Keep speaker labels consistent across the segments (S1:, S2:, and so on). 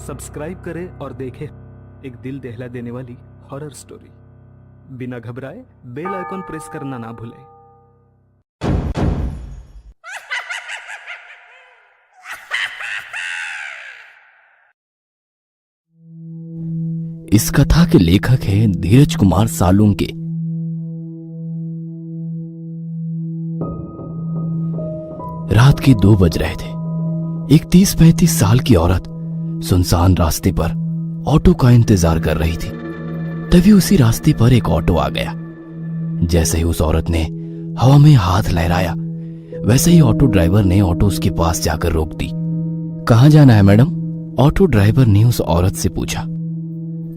S1: Subscribe करें और देखें एक दिल दहला देने वाली हॉरर स्टोरी। बिना घबराए बेल आइकॉन प्रेस करना ना भूलें।
S2: इस कथा के लेखक हैं धीरज कुमार सालुंके। रात के 2 बज रहे थे। एक 30-35 साल की औरत सुनसान रास्ते पर ऑटो का इंतजार कर रही थी। तभी उसी रास्ते पर एक ऑटो आ गया। जैसे ही उस औरत ने हवा में हाथ लहराया, वैसे ही ऑटो ड्राइवर ने ऑटो उसके पास जाकर रोक दी। कहाँ जाना है मैडम? ऑटो ड्राइवर ने उस औरत से पूछा।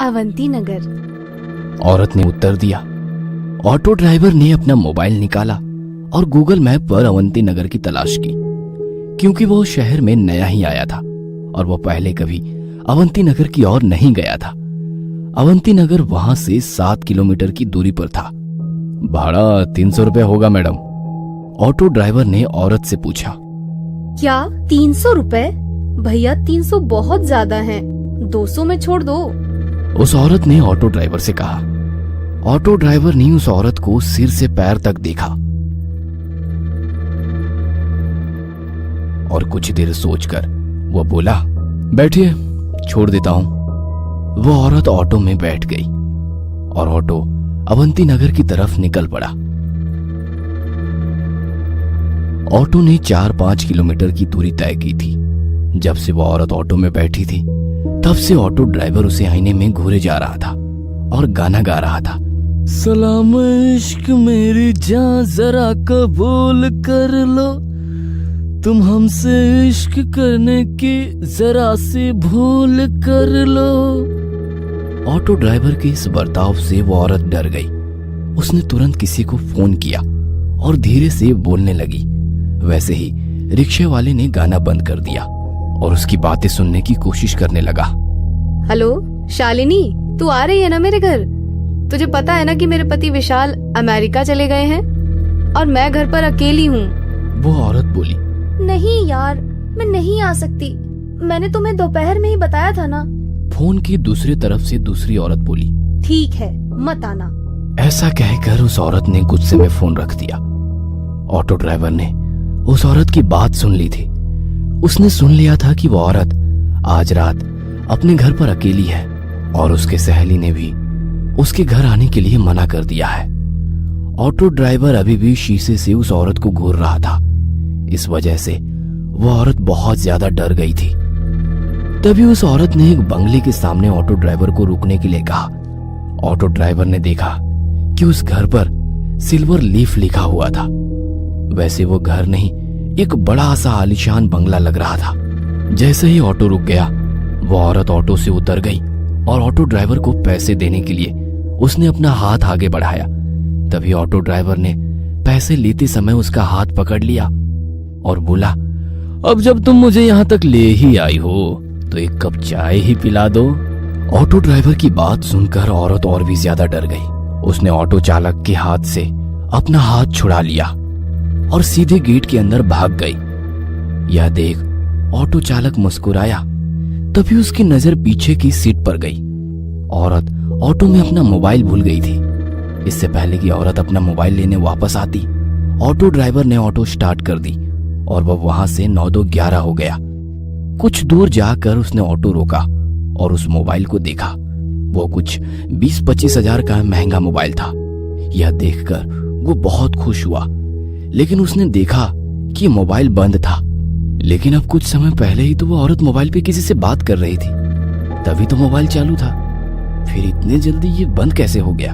S3: अवंती नगर।
S2: औरत ने उत्तर दिया। ऑटो ड्राइवर ने अपना मोबाइल निकाला और गूगल मैप पर अवंती नगर की तलाश की, क्योंकि वो शहर में नया ही आया था और वो पहले कभी अवंती नगर की ओर नहीं गया था। अवंती नगर वहां से 7 किलोमीटर की दूरी पर था। भाड़ा 300 रुपए होगा मैडम, ऑटो ड्राइवर ने औरत से पूछा।
S3: क्या 300 रुपए? भैया 300 बहुत ज्यादा है, 200 में छोड़ दो।
S2: उस औरत ने ऑटो ड्राइवर से कहा। ऑटो ड्राइवर ने उस औरत को सिर से पैर तक देखा और कुछ देर सोचकर वो बोला, बैठिए, छोड़ देता हूं। वो औरत ऑटो में बैठ गई और ऑटो अवंती नगर की तरफ निकल पड़ा। ऑटो ने 4-5 किलोमीटर की दूरी तय की थी। जब से वो औरत ऑटो में बैठी थी, तब से ऑटो ड्राइवर उसे आईने में घूरे जा रहा था और गाना गा रहा था। सलाम इश्क मेरी जान जरा कबूल कर लो, तुम हमसे इश्क करने की जरा सी भूल कर लो। ऑटो ड्राइवर के इस बर्ताव से वो औरत डर गई। उसने तुरंत किसी को फोन किया और धीरे से बोलने लगी। वैसे ही रिक्शे वाले ने गाना बंद कर दिया और उसकी बातें सुनने की कोशिश करने लगा।
S3: हेलो शालिनी, तू आ रही है ना मेरे घर? तुझे पता है ना कि मेरे पति विशाल अमेरिका चले गए हैं और मैं घर पर अकेली हूँ।
S2: वो औरत बोली।
S3: नहीं यार, मैं नहीं आ सकती, मैंने तुम्हें दोपहर में ही बताया था ना।
S2: फोन की दूसरी तरफ से दूसरी औरत बोली।
S3: ठीक है, मत आना।
S2: ऐसा कहकर उस औरत ने गुस्से में फोन रख दिया। ऑटो ड्राइवर ने उस औरत की बात सुन ली थी। उसने सुन लिया था कि वो औरत आज रात अपने घर पर अकेली है और उसके सहेली ने भी उसके घर आने के लिए मना कर दिया है। ऑटो ड्राइवर अभी भी शीशे से उस औरत को घूर रहा था। इस वजह से वो औरत बहुत ज्यादा डर गई थी। तभी उस औरत ने एक बंगले के सामने ऑटो ड्राइवर को रुकने के लिए कहा। ऑटो ड्राइवर ने देखा कि उस घर पर सिल्वर लीफ लिखा हुआ था। वैसे वो घर नहीं, एक बड़ा सा आलीशान बंगला लग रहा था। जैसे ही ऑटो रुक गया, वो औरत ऑटो से उतर गई और ऑटो ड्राइवर को पैसे देने के लिए उसने अपना हाथ आगे बढ़ाया। तभी ऑटो ड्राइवर ने पैसे लेते समय उसका हाथ पकड़ लिया और बोला, अब जब तुम मुझे यहाँ तक ले ही आई हो तो एक कप चाय ही पिला दो। ऑटो ड्राइवर की बात सुनकर औरत और भी ज्यादा डर गई। उसने ऑटो चालक के हाथ से अपना हाथ छुड़ा लिया और सीधे गेट के अंदर भाग गई। यह देख ऑटो चालक मुस्कुराया। तभी उसकी नजर पीछे की सीट पर गई। औरत ऑटो में अपना मोबाइल भूल गई थी। इससे पहले कि औरत अपना मोबाइल लेने वापस आती, ऑटो ड्राइवर ने ऑटो स्टार्ट कर दी और वह वहां से 9-2-11 हो गया। कुछ दूर जाकर उसने ऑटो रोका और उस मोबाइल को देखा। वो कुछ 20-25 हजार का महंगा मोबाइल था। यह देखकर वो बहुत खुश हुआ, लेकिन उसने देखा कि मोबाइल बंद था। लेकिन अब कुछ समय पहले ही तो वो औरत मोबाइल पे किसी से बात कर रही थी, तभी तो मोबाइल चालू था। फिर इतने जल्दी ये बंद कैसे हो गया?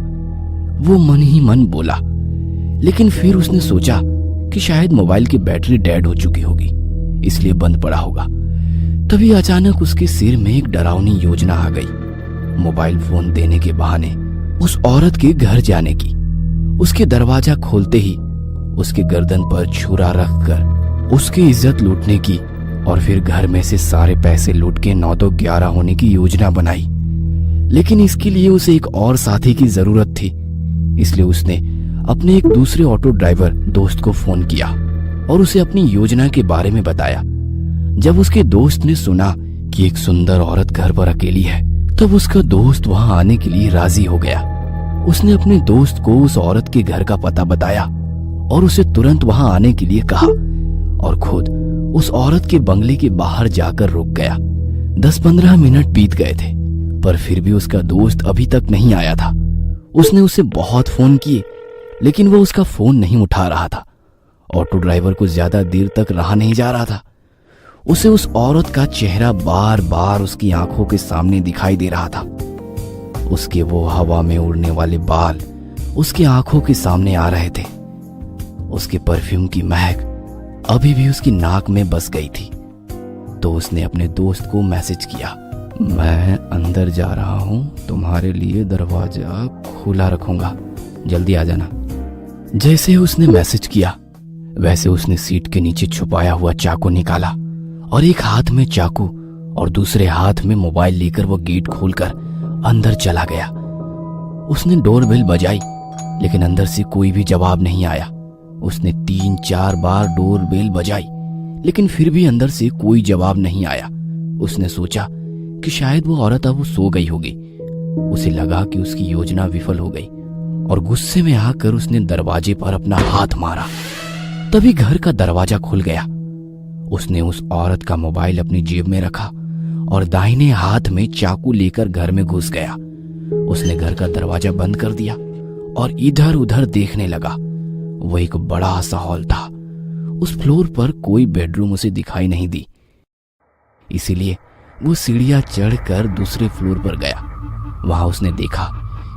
S2: वो मन ही मन बोला। लेकिन फिर उसने सोचा कि शायद मोबाइल की बैटरी डेड हो चुकी होगी, इसलिए बंद पड़ा होगा। तभी अचानक उसके सिर में एक डरावनी योजना आ गई। मोबाइल फोन देने के बहाने उस औरत के घर जाने की। उसके दरवाजा खोलते ही उसके गर्दन पर छुरा रखकर उसकी इज्जत लूटने की और फिर घर में से सारे पैसे लूट के 9-2-11 होने की योजना बनाई। लेकिन इसके लिए उसे एक और साथी की जरूरत थी, इसलिए उसने अपने एक दूसरे ऑटो ड्राइवर दोस्त को फोन किया और उसे अपनी योजना के बारे में बताया। जब उसके दोस्त ने सुना कि एक सुंदर औरत घर पर अकेली है, तब उसका दोस्त वहां आने के लिए राजी हो गया। उसने अपने दोस्त को उस औरत के घर का पता बताया और उसे तुरंत वहां आने के लिए कहा और खुद उस औरत के बंगले के बाहर जाकर रुक गया। 10-15 मिनट बीत गए थे, पर फिर भी उसका दोस्त अभी तक नहीं आया था। उसने उसे बहुत फोन किए, लेकिन वो उसका फोन नहीं उठा रहा था। ऑटो ड्राइवर को ज्यादा देर तक रहा नहीं जा रहा था। उसे उस औरत का चेहरा बार बार उसकी आंखों के सामने दिखाई दे रहा था। उसके वो हवा में उड़ने वाले बाल उसकी आंखों के सामने आ रहे थे। उसके परफ्यूम की महक अभी भी उसकी नाक में बस गई थी। तो उसने अपने दोस्त को मैसेज किया, मैं अंदर जा रहा हूं, तुम्हारे लिए दरवाजा खुला रखूंगा, जल्दी आ जाना। जैसे उसने मैसेज किया वैसे उसने सीट के नीचे छुपाया हुआ चाकू निकाला और एक हाथ में चाकू और दूसरे हाथ में मोबाइल लेकर वो गेट खोलकर अंदर चला गया। उसने डोरबेल बजाई, लेकिन अंदर से कोई भी जवाब नहीं आया। उसने 3-4 बार डोरबेल बजाई, लेकिन फिर भी अंदर से कोई जवाब नहीं आया। उसने सोचा कि शायद वो औरत अब सो गई होगी। उसे लगा कि उसकी योजना विफल हो गई और गुस्से में आकर उसने दरवाजे पर अपना हाथ मारा। तभी घर का दरवाजा खुल गया। उसने उस औरत का मोबाइल अपनी जेब में रखा और दाहिने हाथ में चाकू लेकर घर में घुस गया। उसने घर का दरवाजा बंद कर दिया और इधर उधर देखने लगा। वह एक बड़ा सा हॉल था। उस फ्लोर पर कोई बेडरूम उसे दिखाई नहीं दी, इसीलिए वो सीढ़ियां चढ़कर दूसरे फ्लोर पर गया। वहां उसने देखा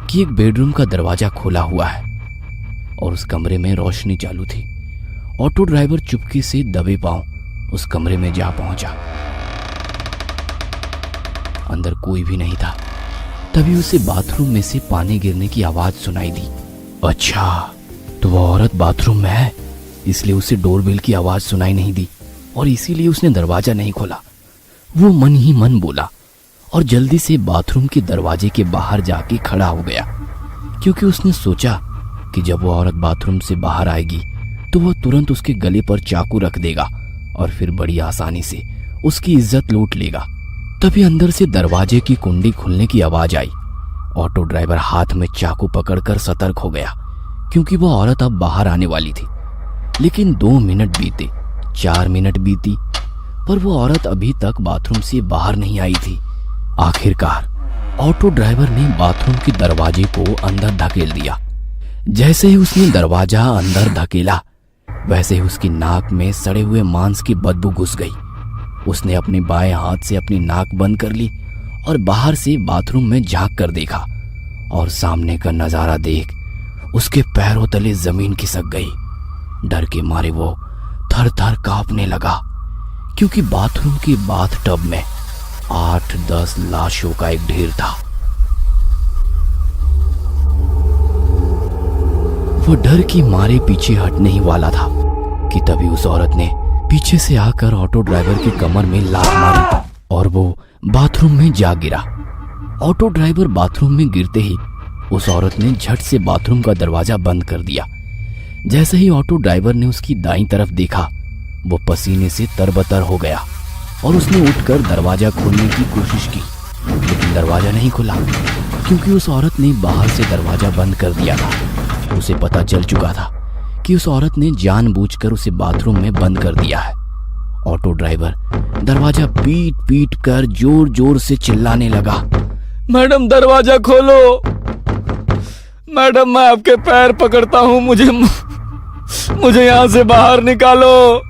S2: कि एक बेडरूम का दरवाजा खुला हुआ है और उस कमरे में रोशनी चालू थी। ऑटो ड्राइवर चुपके से दबे पांव उस कमरे में जा पहुंचा। अंदर कोई भी नहीं था। तभी उसे बाथरूम में से पानी गिरने की आवाज सुनाई दी। अच्छा, तो वो औरत बाथरूम में है, इसलिए उसे डोरबेल की आवाज सुनाई नहीं दी और इसीलिए उसने दरवाजा नहीं खोला। वो मन ही मन बोला और जल्दी से बाथरूम के दरवाजे के बाहर जाके खड़ा हो गया, क्योंकि उसने सोचा कि जब वो औरत बाथरूम से बाहर आएगी तो वह तुरंत उसके गले पर चाकू रख देगा और फिर बड़ी आसानी से उसकी इज्जत लूट लेगा। तभी अंदर से दरवाजे की कुंडी खुलने की आवाज आई। ऑटो ड्राइवर हाथ में चाकू पकड़कर सतर्क हो गया, क्योंकि वह औरत अब बाहर आने वाली थी। लेकिन 2 मिनट बीते, 4 मिनट बीती, पर वो औरत अभी तक बाथरूम से बाहर नहीं आई थी। आखिरकार ऑटो ड्राइवर ने बाथरूम के दरवाजे को अंदर धकेल दिया। जैसे ही उसने दरवाजा अंदर धकेला, वैसे ही उसकी नाक में सड़े हुए मांस की बदबू घुस गई। उसने अपने बाएं हाथ से अपनी नाक बंद कर ली और बाहर से बाथरूम में झांक कर देखा और सामने का नजारा देख उसके पैरों तले जमीन खिसक गई। डर के मारे वो थर थर कांपने लगा, क्योंकि बाथरूम के बाथ टब में 8-10 लाशों का एक ढेर था। वो डर की मारे पीछे हटने ही वाला था कि तभी उस औरत ने पीछे से आकर ऑटो ड्राइवर की कमर में लात मारी और वो बाथरूम में जा गिरा। ऑटो ड्राइवर बाथरूम में गिरते ही उस औरत ने झट से बाथरूम का दरवाजा बंद कर दिया। जैसे ही ऑटो ड्राइवर ने उसकी दाईं तरफ देखा, वो पसीने से तरबतर हो गया और उसने उठकर दरवाजा खोलने की कोशिश की, लेकिन दरवाजा नहीं खुला, क्योंकि उस औरत ने बाहर से दरवाजा बंद कर दिया था। उसे पता चल चुका था कि उस औरत ने जानबूझकर उसे बाथरूम में बंद कर दिया है। ऑटो ड्राइवर दरवाजा पीट पीट कर जोर जोर से चिल्लाने लगा, मैडम दरवाजा खोलो, मैडम मैं आपके पैर पकड़ता हूं, मुझे यहां से बाहर निकालो,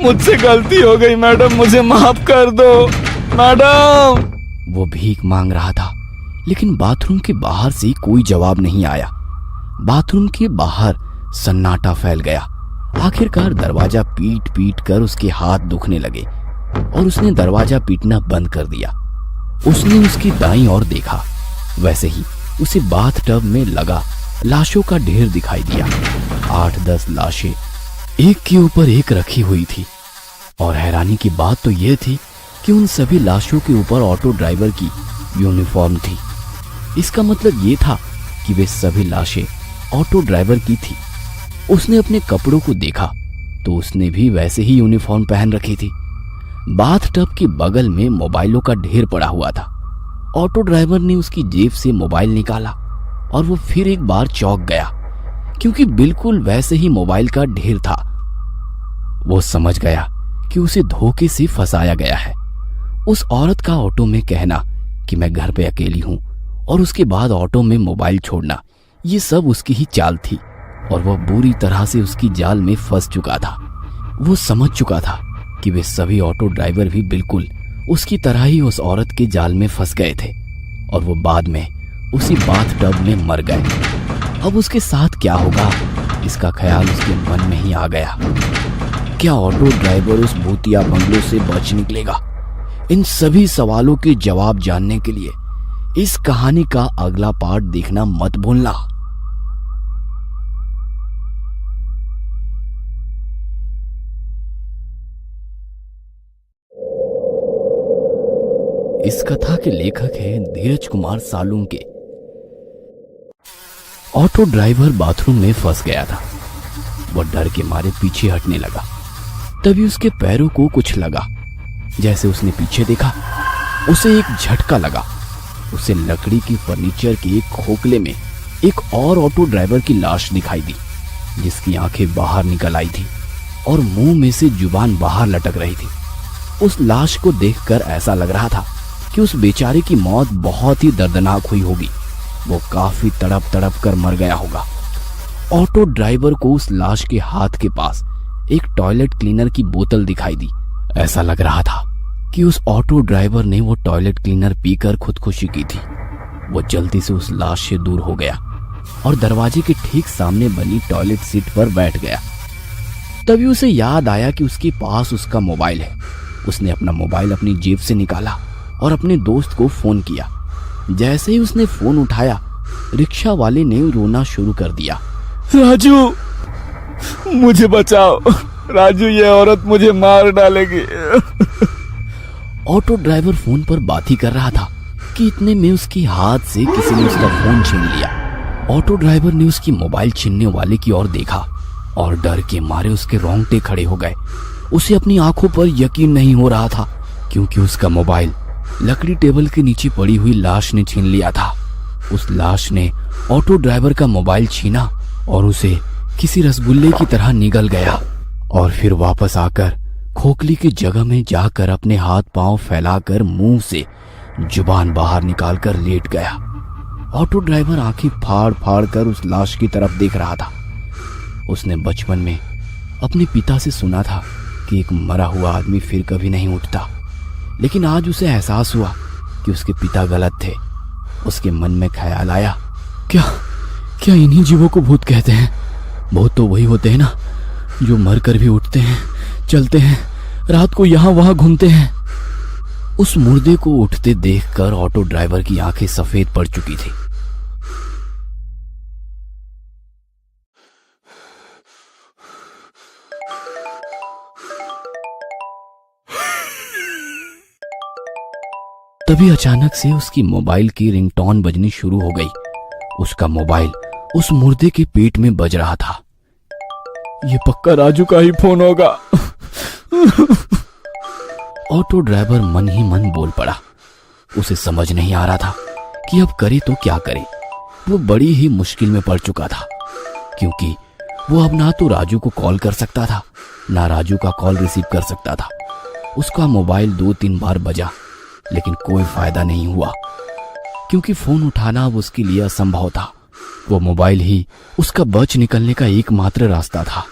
S2: मुझसे गलती हो गई मैडम, मुझे माफ कर दो मैडम। वो भीख मांग रहा था, लेकिन बाथरूम के बाहर से कोई जवाब नहीं आया। बाथरूम के बाहर सन्नाटा फैल गया। आखिरकार दरवाजा पीट पीट कर उसके हाथ दुखने लगे और उसने दरवाजा पीटना बंद कर दिया। उसने उसकी दाईं ओर देखा, वैसे ही उसे बाथ टब में लगा लाशों का ढेर दिखाई दिया। 8-10 लाशें एक के ऊपर एक रखी हुई थी और हैरानी की बात तो यह थी कि उन सभी लाशों के ऊपर ऑटो ड्राइवर की यूनिफॉर्म थी। इसका मतलब ये था कि वे सभी लाशें ऑटो ड्राइवर की थी। उसने अपने कपड़ों को देखा तो उसने भी वैसे ही यूनिफॉर्म पहन रखी थी। बाथटब के बगल में मोबाइलों का ढेर पड़ा हुआ था। ऑटो ड्राइवर ने उसकी जेब से मोबाइल निकाला और वो फिर एक बार चौंक गया, क्योंकि बिल्कुल वैसे ही मोबाइल का ढेर था। वो समझ गया कि उसे धोखे से फंसाया गया है। उस औरत का ऑटो में कहना कि मैं घर पे अकेली हूं और उसके बाद ऑटो में मोबाइल छोड़ना, ये सब उसकी ही चाल थी और वह बुरी तरह से उसकी जाल में फंस चुका था। वो समझ चुका था कि वे सभी ऑटो ड्राइवर भी बिल्कुल उसकी तरह ही उस औरत के जाल में फंस गए थे और वो बाद में उसी बाथटब में मर गए। अब उसके साथ क्या होगा, इसका ख्याल उसके मन में ही आ गया। क्या ऑटो ड्राइवर उस भूतिया बंगलों से बच निकलेगा? इन सभी सवालों के जवाब जानने के लिए इस कहानी का अगला पार्ट देखना मत भूलना। इस कथा के लेखक हैं Dheeraj Kumar Salunke. Auto driver bathroom में फंस गया था। वह डर के मारे पीछे हटने लगा। तभी उसके पैरों को कुछ लगा। जैसे उसने पीछे देखा, उसे एक झटका लगा। उसे लकड़ी की फर्नीचर के एक खोखले में एक और ऑटो ड्राइवर की लाश दिखाई दी, जिसकी आंखें बाहर निकल आई थी और मुंह में से जुबान बाहर लटक रही थी। उस लाश को देखकर ऐसा लग रहा था कि उस बेचारे की मौत बहुत ही दर्दनाक हुई होगी। वो काफी तड़प तड़प कर मर गया होगा। ऑटो ड्राइवर को उस लाश के हाथ के पास एक टॉयलेट क्लीनर की बोतल दिखाई दी। ऐसा लग रहा था कि उस ऑटो ड्राइवर ने वो टॉयलेट क्लीनर पीकर खुदकुशी की थी। वो जल्दी से उस लाश से दूर हो गया और दरवाजे के ठीक सामने बनी टॉयलेट सीट पर बैठ गया। तभी उसे याद आया कि उसके पास उसका मोबाइल है। उसने अपना मोबाइल अपनी जेब से निकाला और अपने दोस्त को फोन किया। जैसे ही उसने फोन उठाया, रिक्शा वाले ने रोना शुरू कर दिया।
S4: राजू, मुझे बचाओ राजू, ये औरत मुझे मार डालेगी।
S2: ऑटो ड्राइवर फोन पर बात ही कर रहा था कि इतने में उसके हाथ से किसी ने उसका फोन छीन लिया। ऑटो ड्राइवर ने उसकी मोबाइल छीनने वाले की ओर देखा और डर के मारे उसके रोंगटे खड़े हो गए। उसे अपनी आंखों पर यकीन नहीं हो रहा था, क्योंकि उसका मोबाइल लकड़ी टेबल के नीचे पड़ी हुई लाश ने छीन लिया था। उस लाश ने ऑटो ड्राइवर का मोबाइल छीना और उसे किसी रसगुल्ले की तरह निगल गया और फिर वापस आकर खोखली की जगह में जाकर अपने हाथ पांव फैलाकर मुंह से जुबान बाहर निकालकर लेट गया। ऑटो ड्राइवर आंखें फाड़ फाड़ कर उस लाश की तरफ देख रहा था। उसने बचपन में अपने पिता से सुना था कि एक मरा हुआ आदमी फिर कभी नहीं उठता, लेकिन आज उसे एहसास हुआ कि उसके पिता गलत थे। उसके मन में ख्याल आया, क्या इन्हीं जीवों को भूत कहते हैं? भूत तो वही होते हैं ना, जो मर कर भी उठते हैं, चलते हैं, रात को यहां वहां घूमते हैं। उस मुर्दे को उठते देखकर ऑटो ड्राइवर की आंखें सफेद पड़ चुकी थी। तभी अचानक से उसकी मोबाइल की रिंगटोन बजनी शुरू हो गई। उसका मोबाइल उस मुर्दे के पेट में बज रहा था।
S4: ये पक्का राजू का ही फोन होगा।
S2: ऑटो ड्राइवर मन ही मन बोल पड़ा। उसे समझ नहीं आ रहा था कि अब करे तो क्या करे। वो बड़ी ही मुश्किल में पड़ चुका था, क्योंकि वो अब ना तो राजू को कॉल कर सकता था, ना राजू का कॉल रिसीव कर सकता था। उसका मोबाइल 2-3 बार बजा, लेकिन कोई फायदा नहीं हुआ, क्योंकि फोन उठाना अब उसके लिए असंभव था। वो मोबाइल ही उसका बच निकलने का एकमात्र रास्ता था।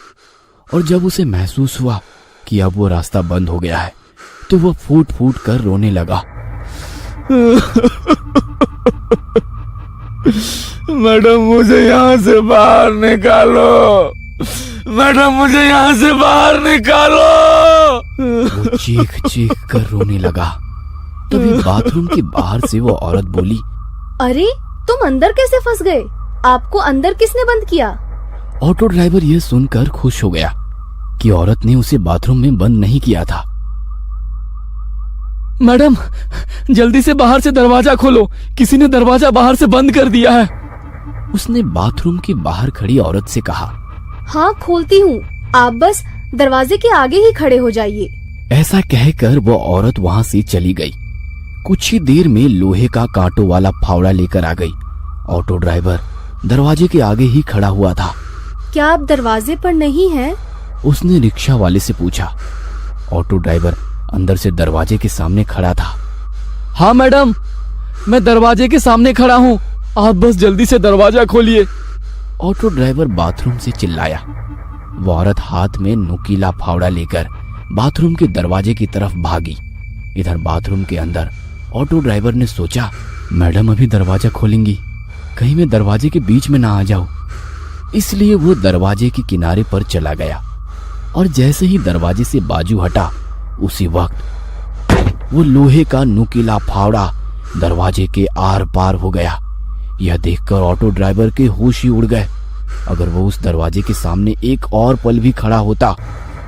S2: और जब उसे महसूस हुआ कि अब वो रास्ता बंद हो गया है, तो वो फूट फूट कर रोने लगा।
S4: मैडम, मुझे यहाँ से बाहर निकालो। मैडम, मुझे यहाँ से बाहर निकालो।
S2: वो चीख चीख कर रोने लगा। तभी बाथरूम के बाहर से वो औरत बोली,
S3: अरे तुम अंदर कैसे फंस गए? आपको अंदर किसने बंद किया?
S2: ऑटो ड्राइवर यह सुनकर खुश हो गया कि औरत ने उसे बाथरूम में बंद नहीं किया था।
S4: मैडम, जल्दी से बाहर से दरवाजा खोलो, किसी ने दरवाजा बाहर से बंद कर दिया है।
S2: उसने बाथरूम के बाहर खड़ी औरत से कहा।
S3: हाँ खोलती हूँ, आप बस दरवाजे के आगे ही खड़े हो जाइए।
S2: ऐसा कहकर वो औरत वहां से चली गई। कुछ ही देर में लोहे का कांटों वाला फावड़ा लेकर आ गई। ऑटो ड्राइवर दरवाजे के आगे ही खड़ा हुआ था।
S3: क्या आप दरवाजे पर नहीं हैं?
S2: उसने रिक्शा वाले से पूछा। ऑटो ड्राइवर अंदर से दरवाजे के सामने खड़ा था।
S4: हाँ मैडम, मैं दरवाजे के सामने खड़ा हूँ, आप बस जल्दी से दरवाजा खोलिए।
S2: ऑटो ड्राइवर बाथरूम से चिल्लाया। वो औरत हाथ में नुकीला फावड़ा लेकर बाथरूम के दरवाजे की तरफ भागी। इधर बाथरूम के अंदर ऑटो ड्राइवर ने सोचा, मैडम अभी दरवाजा खोलेंगी, कहीं मैं दरवाजे के बीच में ना आ जाऊं। इसलिए वो दरवाजे के किनारे पर चला गया और जैसे ही दरवाजे से बाजू हटा, उसी वक्त वो लोहे का नुकीला फावड़ा दरवाजे के आर पार हो गया। यह देखकर ऑटो ड्राइवर के होश ही उड़ गए। अगर वो उस दरवाजे के सामने एक और पल भी खड़ा होता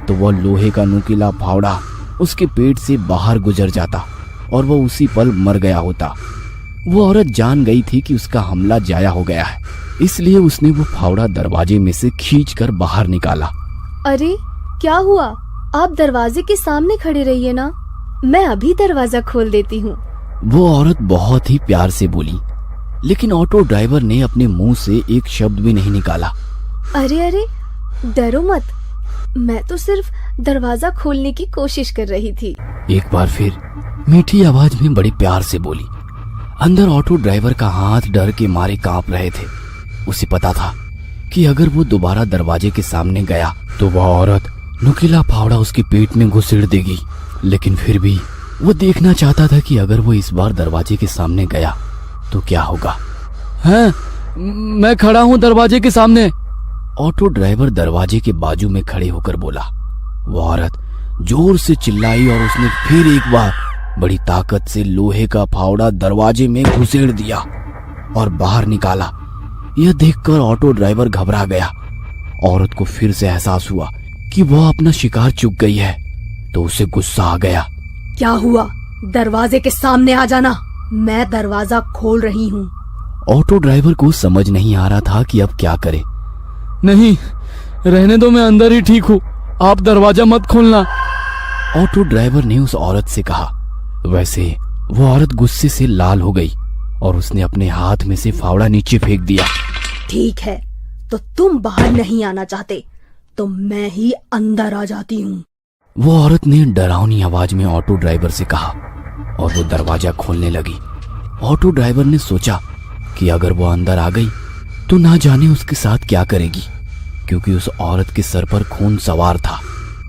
S2: तो वह लोहे का नुकीला फावड़ा उसके पेट से बाहर गुजर जाता और वह उसी पल मर गया होता। वो औरत जान गई थी कि उसका हमला जाया हो गया है, इसलिए उसने वो फावड़ा दरवाजे में से खींचकर बाहर निकाला।
S3: अरे क्या हुआ? आप दरवाजे के सामने खड़े रहिए ना, मैं अभी दरवाजा खोल देती हूँ।
S2: वो औरत बहुत ही प्यार से बोली, लेकिन ऑटो ड्राइवर ने अपने मुंह से एक शब्द भी नहीं निकाला।
S3: अरे अरे डरो मत, मैं तो सिर्फ दरवाजा खोलने की कोशिश कर रही थी।
S2: एक बार फिर मीठी आवाज में बड़ी प्यार से बोली। अंदर ऑटो ड्राइवर का हाथ डर के मारे कांप रहे थे। उसे पता था कि अगर वो दोबारा दरवाजे के सामने गया तो वह औरत नुकीला फावड़ा उसके पेट में घुसेड़ देगी। लेकिन फिर भी वो देखना चाहता था कि अगर वो इस बार दरवाजे के सामने गया तो क्या होगा।
S4: हैं, मैं खड़ा हूँ दरवाजे के सामने।
S2: ऑटो ड्राइवर दरवाजे के बाजू में खड़े होकर बोला। वो औरत जोर से चिल्लाई और उसने फिर एक बार बड़ी ताकत से लोहे का फावड़ा दरवाजे में घुसेड़ दिया और बाहर निकाला। यह देखकर ऑटो ड्राइवर घबरा गया। औरत को फिर से एहसास हुआ कि वह अपना शिकार चूक गई है, तो उसे गुस्सा आ गया।
S3: क्या हुआ? दरवाजे के सामने आ जाना, मैं दरवाजा खोल रही हूँ।
S2: ऑटो ड्राइवर को समझ नहीं आ रहा था कि अब क्या करे।
S4: नहीं, रहने दो, मैं अंदर ही ठीक हूँ, आप दरवाजा मत खोलना।
S2: ऑटो ड्राइवर ने उस औरत से कहा। वैसे वो औरत गुस्से से लाल हो गई और उसने अपने हाथ में से फावड़ा नीचे फेंक दिया।
S3: ठीक है, तो तुम बाहर नहीं आना चाहते तो मैं ही अंदर आ जाती हूँ।
S2: वो औरत ने डरावनी आवाज में ऑटो ड्राइवर से कहा और वो दरवाजा खोलने लगी। ऑटो ड्राइवर ने सोचा कि अगर वो अंदर आ गई तो ना जाने उसके साथ क्या करेगी, क्योंकि उस औरत के सर पर खून सवार था।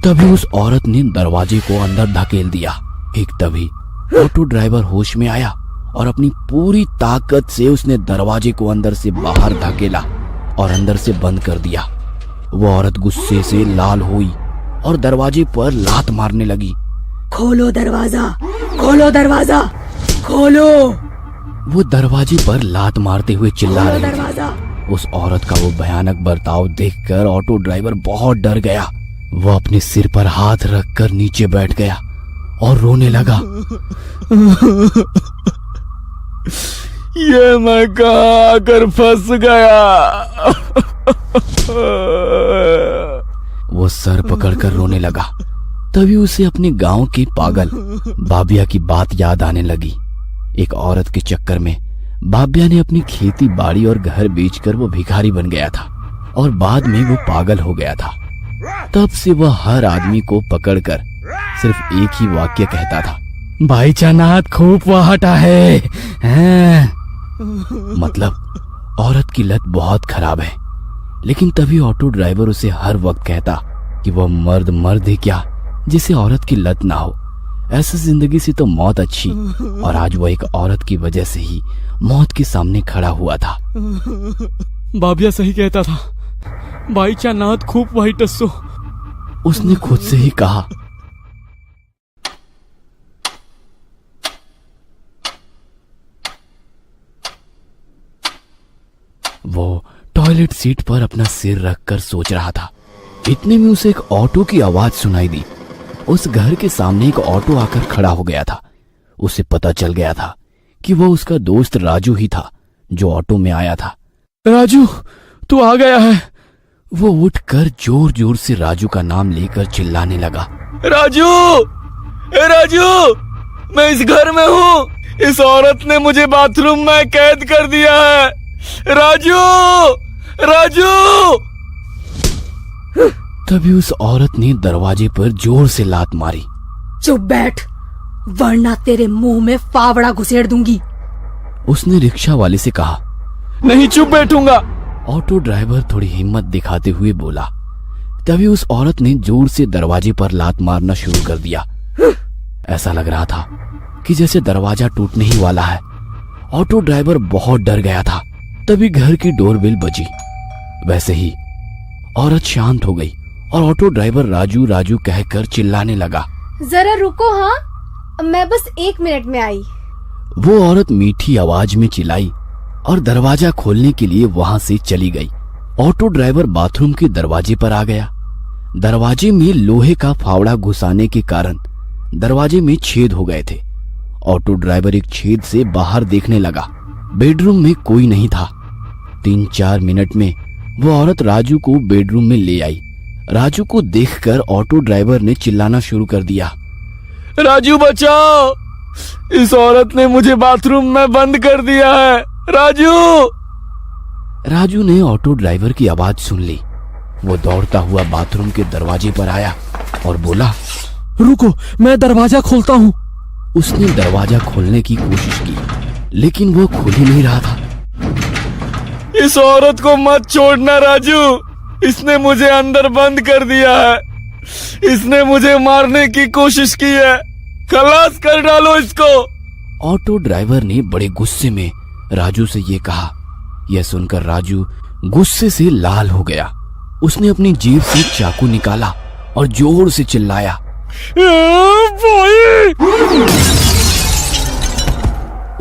S2: तभी उस औरत ने दरवाजे को अंदर धकेल दिया। एक तभी ऑटो ड्राइवर होश में आया और अपनी पूरी ताकत से उसने दरवाजे को अंदर से बाहर धकेला और अंदर से बंद कर दिया। वो औरत गुस्से से लाल हुई और दरवाजे पर लात मारने लगी।
S3: खोलो दरवाजा, खोलो दरवाजा, खोलो।
S2: वो दरवाजे पर लात मारते हुए चिल्ला रही थी।
S3: दरवाजा।
S2: उस औरत का वो भयानक बर्ताव देखकर ऑटो ड्राइवर बहुत डर गया। वो अपने सिर पर हाथ रखकर नीचे बैठ गया और रोने लगा।
S4: ये मैं कहाँ आकर फंस गया।
S2: वो सर पकड़कर रोने लगा। तभी उसे अपने गांव के पागल बाबिया की बात याद आने लगी। एक औरत के चक्कर में बाबिया ने अपनी खेती बाड़ी और घर बेचकर वो भिखारी बन गया था और बाद में वो पागल हो गया था। तब से वह हर आदमी को पकड़कर सिर्फ एक ही वाक्य कहता था,
S4: भाई चानात खूब वहाटा है।
S2: मतलब औरत की लत बहुत खराब है। लेकिन तभी ऑटो ड्राइवर उसे हर वक्त कहता कि वह मर्द है क्या जिसे औरत की लत ना हो। ऐसी जिंदगी से तो मौत अच्छी। और आज वह एक औरत की वजह से ही मौत के सामने खड़ा हुआ था।
S4: बाबिया सही कहता था, भाई चानात खूब वही टस्सो।
S2: उसने खुद से ही कहा। वो टॉयलेट सीट पर अपना सिर रखकर सोच रहा था। इतने में उसे एक ऑटो की आवाज सुनाई दी। उस घर के सामने एक ऑटो आकर खड़ा हो गया था। उसे पता चल गया था कि वो उसका दोस्त राजू ही था जो ऑटो में आया था।
S4: राजू, तू आ गया है।
S2: वो उठकर जोर जोर से राजू का नाम लेकर चिल्लाने लगा।
S4: राजू, ए राजू, मैं इस घर में हूँ। इस औरत ने मुझे बाथरूम में कैद कर दिया है। राजू, राजू।
S2: तभी उस औरत ने दरवाजे पर जोर से लात मारी।
S5: चुप बैठ, वरना तेरे मुंह में फावड़ा घुसेड़ दूंगी।
S2: उसने रिक्शा वाले से कहा।
S4: नहीं, चुप बैठूंगा।
S2: ऑटो ड्राइवर थोड़ी हिम्मत दिखाते हुए बोला। तभी उस औरत ने जोर से दरवाजे पर लात मारना शुरू कर दिया। ऐसा लग रहा था कि जैसे दरवाजा टूटने ही वाला है। ऑटो ड्राइवर बहुत डर गया था। तभी घर की डोरबेल बजी। वैसे ही औरत शांत हो गई और ऑटो ड्राइवर राजू राजू कहकर चिल्लाने लगा।
S3: जरा रुको, हाँ मैं बस 1 मिनट में आई।
S2: वो औरत मीठी आवाज में चिल्लाई और दरवाजा खोलने के लिए वहां से चली गई। ऑटो ड्राइवर बाथरूम के दरवाजे पर आ गया। दरवाजे में लोहे का फावड़ा घुसाने के कारण दरवाजे में छेद हो गए थे। ऑटो ड्राइवर एक छेद से बाहर देखने लगा। बेडरूम में कोई नहीं था। 3-4 मिनट में वो औरत राजू को बेडरूम में ले आई। राजू को देखकर ऑटो ड्राइवर ने चिल्लाना शुरू कर दिया।
S4: राजू बचाओ, इस औरत ने मुझे बाथरूम में बंद कर दिया है। राजू।
S2: राजू ने ऑटो ड्राइवर की आवाज सुन ली। वो दौड़ता हुआ बाथरूम के दरवाजे पर आया और बोला,
S6: रुको, मैं दरवाजा खोलता हूँ।
S2: उसने दरवाजा खोलने की कोशिश की, लेकिन वो खुल ही नहीं रहा था।
S4: इस औरत को मत छोड़ना राजू, इसने मुझे अंदर बंद कर दिया है। इसने मुझे मारने की कोशिश की है। खलास कर डालो इसको।
S2: ऑटो ड्राइवर ने बड़े गुस्से में राजू से ये कहा। यह सुनकर राजू गुस्से से लाल हो गया। उसने अपनी जेब से चाकू निकाला और जोर से चिल्लाया।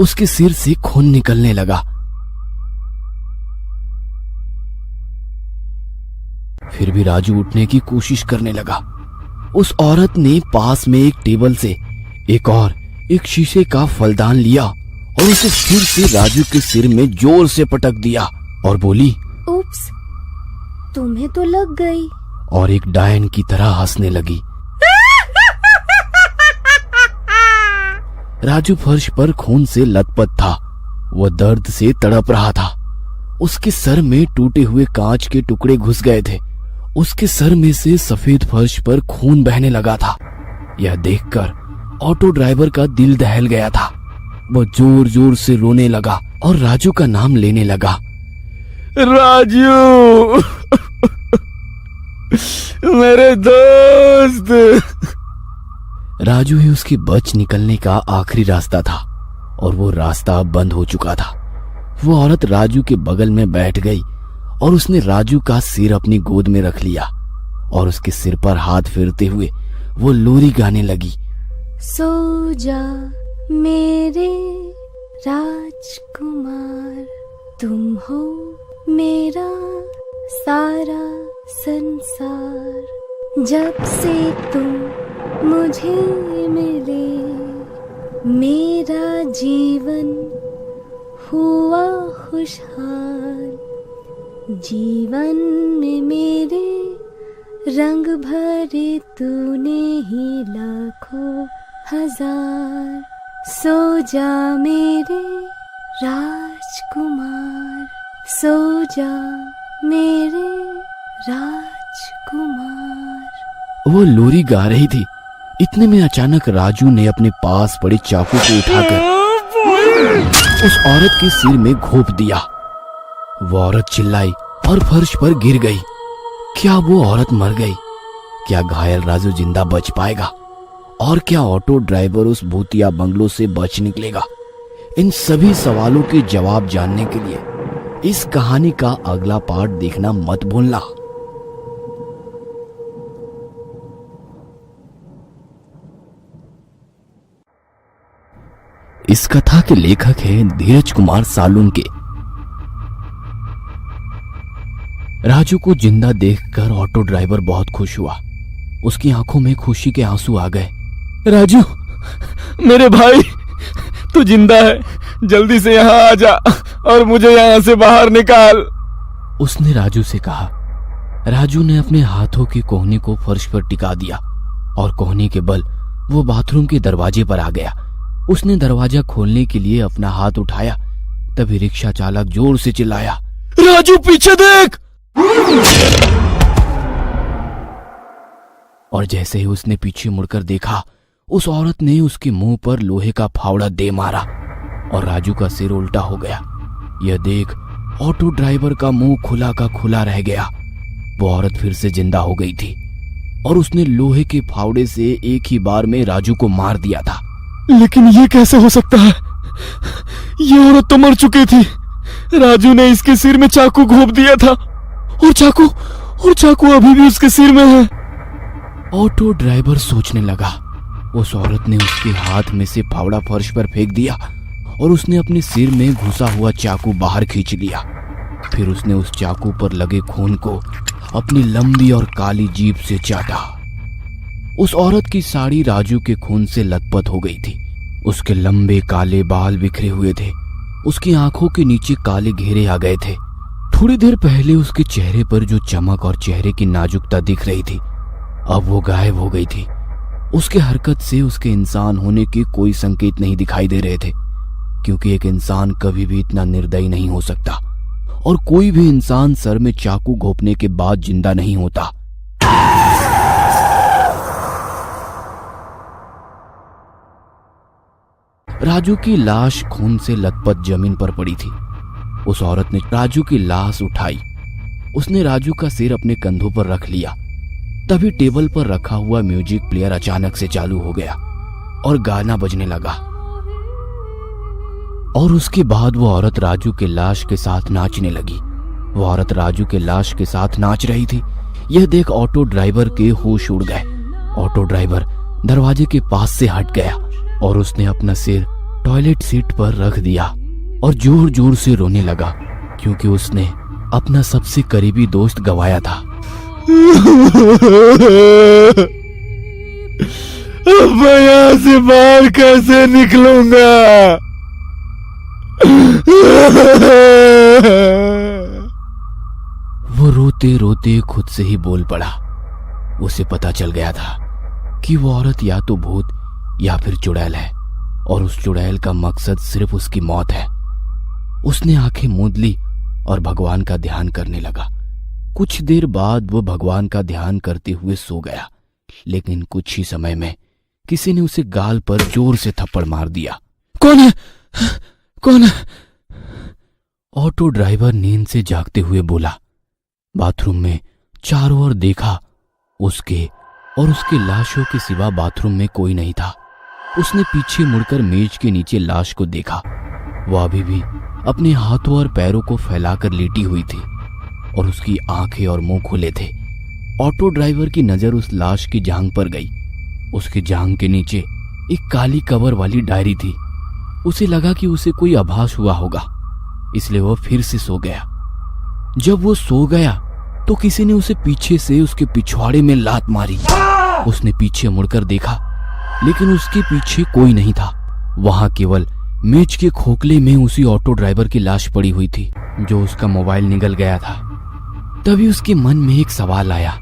S2: उसके सिर से खून निकलने लगा। फिर भी राजू उठने की कोशिश करने लगा। उस औरत ने पास में एक टेबल से एक शीशे का फलदान लिया और उसे फिर से राजू के सिर में जोर से पटक दिया और बोली,
S3: उप्स, तुम्हें तो लग गई।
S2: और एक डायन की तरह हंसने लगी। राजू फर्श पर खून से लथपथ था। वह दर्द से तड़प रहा था। उसके सर में टूटे हुए कांच के टुकड़े घुस गए थे। उसके सर में से सफेद फर्श पर खून बहने लगा था। यह देखकर ऑटो ड्राइवर का दिल दहल गया था। वह जोर जोर से रोने लगा और राजू का नाम लेने लगा।
S4: राजू, मेरे दोस्त।
S2: राजू ही उसके बच निकलने का आखिरी रास्ता था और वो रास्ता अब बंद हो चुका था। वो औरत राजू के बगल में बैठ गई और उसने राजू का सिर अपनी गोद में रख लिया और उसके सिर पर हाथ फेरते हुए वो लोरी गाने लगी।
S3: सो जा मेरे राजकुमार, तुम हो मेरा सारा संसार। जब से तुम मुझे मिले, मेरा जीवन हुआ खुशहाल। जीवन में मेरे रंग भरे तूने ही लाखों हजार। सो जा मेरे राजकुमार, सो जा मेरे राजकुमार।
S2: वो लोरी गा रही थी। इतने में अचानक राजू ने अपने पास पड़े चाकू को उठाकर उस औरत के सिर में घोंप दिया। वो औरत चिल्लाई और फर्श पर गिर गई। क्या वो औरत मर गई? क्या घायल राजू जिंदा बच पाएगा? और क्या ऑटो ड्राइवर उस भूतिया बंगलो से बच निकलेगा? इन सभी सवालों के जवाब जानने के लिए इस कहानी का अगला पार्ट देखना मत भूलना। इस कथा के लेखक हैं धीरज कुमार सालुंके। राजू को जिंदा देखकर ऑटो ड्राइवर बहुत खुश हुआ। उसकी आंखों में खुशी के आंसू आ गए।
S4: राजू, मेरे भाई, तू जिंदा है। जल्दी से यहाँ आ जा और मुझे यहाँ से बाहर निकाल।
S2: उसने राजू से कहा। राजू ने अपने हाथों की कोहनी को फर्श पर टिका दिया और कोहनी के बल वो बाथरूम के दरवाजे पर आ गया। उसने दरवाजा खोलने के लिए अपना हाथ उठाया, तभी रिक्शा चालक जोर से चिल्लाया,
S4: राजू पीछे देख।
S2: और जैसे ही उसने पीछे मुड़कर देखा, उस औरत ने उसके मुंह पर लोहे का फावड़ा दे मारा और राजू का सिर उल्टा हो गया। यह देख ऑटो ड्राइवर का मुंह खुला का खुला रह गया। वो औरत फिर से जिंदा हो गई थी और उसने लोहे के फावड़े से एक ही बार में राजू को मार दिया था।
S4: लेकिन ये कैसे हो सकता है? ये औरत तो मर चुकी थी। राजू ने इसके सिर में चाकू घोंप दिया था और चाकू अभी भी उसके सिर में है।
S2: ऑटो ड्राइवर सोचने लगा। उस औरत ने उसके हाथ में से फावड़ा फर्श पर फेंक दिया और उसने अपने सिर में घुसा हुआ चाकू बाहर खींच लिया। फिर उसने उस चाकू पर लगे खून को अपनी लंबी और काली जीभ से चाटा। उस औरत की साड़ी राजू के खून से लथपथ हो गई थी। उसके लंबे काले बाल बिखरे हुए थे। उसकी आंखों के नीचे काले घेरे आ गए थे। थोड़ी देर पहले उसके चेहरे पर जो चमक और चेहरे की नाजुकता दिख रही थी, अब वो गायब हो गई थी। उसके हरकत से उसके इंसान होने के कोई संकेत नहीं दिखाई दे रहे थे, क्योंकि एक इंसान कभी भी इतना निर्दयी नहीं हो सकता और कोई भी इंसान सर में चाकू घोंपने के बाद जिंदा नहीं होता। राजू की लाश खून से लथपथ जमीन पर पड़ी थी। उस औरत ने राजू की लाश उठाई। उसने राजू का सिर अपने कंधों पर रख लिया। तभी टेबल पर रखा हुआ म्यूजिक प्लेयर अचानक से चालू हो गया और गाना बजने लगा। और उसके बाद वो औरत राजू के लाश के साथ नाचने लगी। वो औरत राजू के लाश के साथ नाच रही थी। यह देख ऑटो ड्राइवर के होश उड़ गए। ऑटो ड्राइवर दरवाजे के पास से हट गया और उसने अपना सिर टॉयलेट सीट पर रख दिया और जोर जोर से रोने लगा, क्योंकि उसने अपना सबसे करीबी दोस्त गंवाया था।
S4: अब मैं यहाँ से बाहर कैसे निकलूंगा?
S2: वो रोते रोते खुद से ही बोल पड़ा। उसे पता चल गया था कि वो औरत या तो भूत या फिर चुड़ैल है और उस चुड़ैल का मकसद सिर्फ उसकी मौत है। उसने आंखें मूंद ली और भगवान का ध्यान करने लगा। कुछ देर बाद वो भगवान का ध्यान करते हुए सो गया, लेकिन कुछ ही समय में किसी ने उसे गाल पर जोर से थप्पड़ मार दिया।
S6: कौन है? कौन है?
S2: ऑटो ड्राइवर नींद से जागते हुए बोला। बाथरूम में चारों ओर देखा। उसके और उसके लाशों के सिवा बाथरूम में कोई नहीं था। उसने पीछे मुड़कर मेज के नीचे लाश को देखा। वह अभी भी अपने हाथों और पैरों को फैलाकर लेटी हुई थी और उसकी आंखें और मुंह खुले थे। ऑटो ड्राइवर की नजर उस लाश की जांघ पर गई। उसकी जांघ के नीचे एक काली कवर वाली डायरी थी। उसे लगा कि उसे कोई आभास हुआ होगा, इसलिए वह फिर से सो गया। जब वो सो गया तो किसी ने उसे पीछे से उसके पिछवाड़े में लात मारी। उसने पीछे मुड़कर देखा, लेकिन उसके पीछे कोई नहीं था। वहां केवल मेज के खोखले में उसी ऑटो ड्राइवर की लाश पड़ी हुई थी, जो उसका मोबाइल निगल गया था। तभी उसके मन में एक सवाल आया,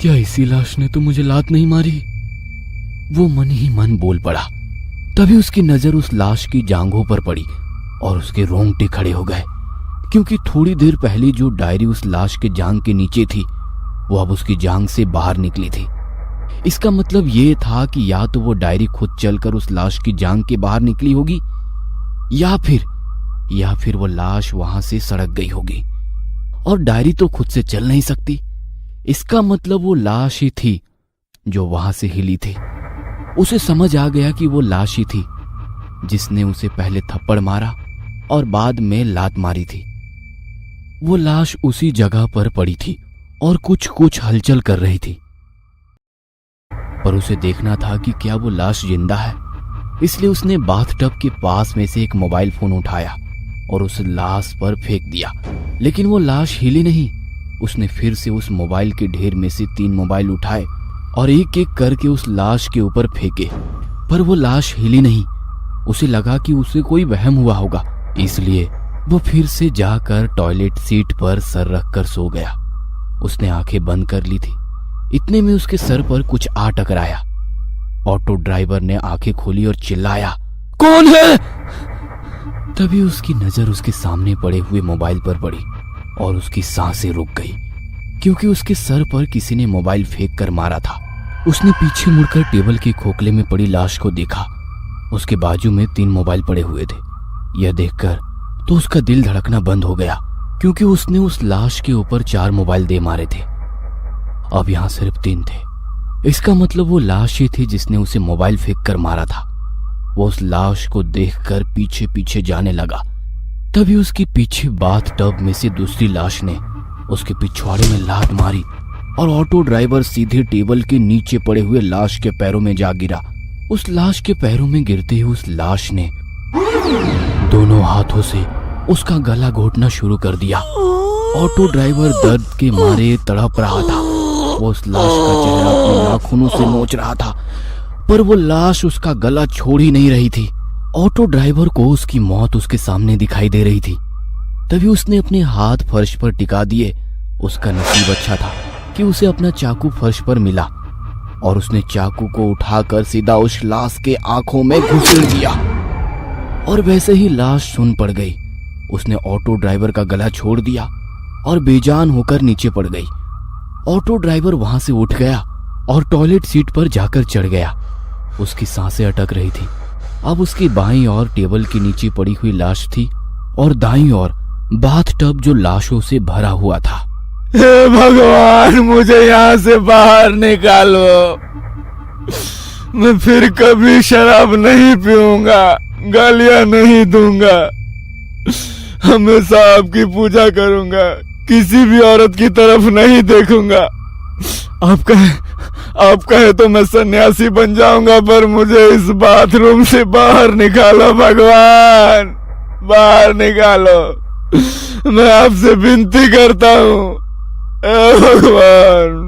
S2: क्या इसी लाश ने तो मुझे लात नहीं मारी? वो मन ही मन बोल पड़ा। तभी उसकी नजर उस लाश की जांघों पर पड़ी और उसके रोंगटे खड़े हो गए, क्योंकि थोड़ी देर पहले जो डायरी उस लाश के जांघ के नीचे थी, वो अब उसकी जांघ से बाहर निकली थी। इसका मतलब ये था कि या तो वो डायरी खुद चलकर उस लाश की जांघ के बाहर निकली होगी या फिर वो लाश वहां से सड़क गई होगी। और डायरी तो खुद से चल नहीं सकती। इसका मतलब वो लाश ही थी जो वहां से हिली थी। उसे समझ आ गया कि वो लाश ही थी जिसने उसे पहले थप्पड़ मारा और बाद में लात मारी थी। वो लाश उसी जगह पर पड़ी थी और कुछ कुछ हलचल कर रही थी, पर उसे देखना था कि क्या वो लाश जिंदा है। इसलिए उसने बाथटब के पास में से एक मोबाइल फोन उठाया और उस लाश पर फेंक दिया, लेकिन वो लाश हिली नहीं। उसने फिर से उस मोबाइल के ढेर में से 3 मोबाइल उठाए और एक एक करके उस लाश के ऊपर फेंके, पर वो लाश हिली नहीं। उसे लगा कि उसे कोई वहम हुआ होगा, इसलिए वो फिर से जाकर टॉयलेट सीट पर सर रखकर सो गया। उसने आंखें बंद कर ली थी। इतने में उसके सर पर कुछ आ टकराया। ऑटो ड्राइवर ने आंखें खोली और चिल्लाया, कौन है? तभी उसकी नजर उसके सामने पड़े हुए मोबाइल पर पड़ी और उसकी सांसें रुक गई, क्योंकि उसके सर पर किसी ने मोबाइल फेंक कर मारा था। उसने पीछे मुड़कर टेबल के खोखले में पड़ी लाश को देखा। उसके बाजू में 3 मोबाइल पड़े हुए थे। यह देखकर तो उसका दिल धड़कना बंद हो गया, क्योंकि उसने उस लाश के ऊपर 4 मोबाइल दे मारे थे। अब यहां सिर्फ 3 थे। इसका मतलब वो लाश ही थी जिसने उसे मोबाइल फेंक कर मारा था। वो उस लाश को देखकर पीछे पीछे जाने लगा। तभी उसके पीछे बाथ टब में से दूसरी लाश ने उसके पिछवाड़े में लात मारी और ऑटो ड्राइवर सीधे टेबल के नीचे पड़े हुए लाश के पैरों में जा गिरा। उस लाश के पैरों में गिरते ही उस लाश ने दोनों हाथों से उसका गला घोटना शुरू कर दिया। ऑटो ड्राइवर दर्द के मारे तड़प रहा था। वो उस लाश का चेहरा अपने नाखूनों से नोच रहा था, पर वो लाश उसका गला छोड़ ही नहीं रही थी। ऑटो ड्राइवर को उसकी मौत उसके सामने दिखाई दे रही थी। तभी उसने अपने हाथ फर्श पर टिका दिए। उसका नसीब अच्छा था कि उसे अपना चाकू फर्श पर मिला और उसने चाकू को उठाकर सीधा उस लाश के आंखों में घुसेड़ दिया और वैसे ही लाश सुन पड़ गई। उसने ऑटो ड्राइवर का गला छोड़ दिया और बेजान होकर नीचे पड़ गई। ऑटो ड्राइवर वहां से उठ गया और टॉयलेट सीट पर जाकर चढ़ गया। उसकी सांसें अटक रही थी। अब उसकी बाईं ओर टेबल के नीचे पड़ी हुई लाश थी और दाईं ओर बाथ टब जो लाशों से भरा हुआ था।
S4: हे भगवान, मुझे यहाँ से बाहर निकालो। मैं फिर कभी शराब नहीं पीऊंगा, गालियां नहीं दूंगा, हमेशा आपकी पूजा करूंगा, किसी भी औरत की तरफ नहीं देखूंगा। आप कहे तो मैं सन्यासी बन जाऊंगा, पर मुझे इस बाथरूम से बाहर निकालो भगवान, बाहर निकालो। मैं आपसे विनती करता हूँ भगवान।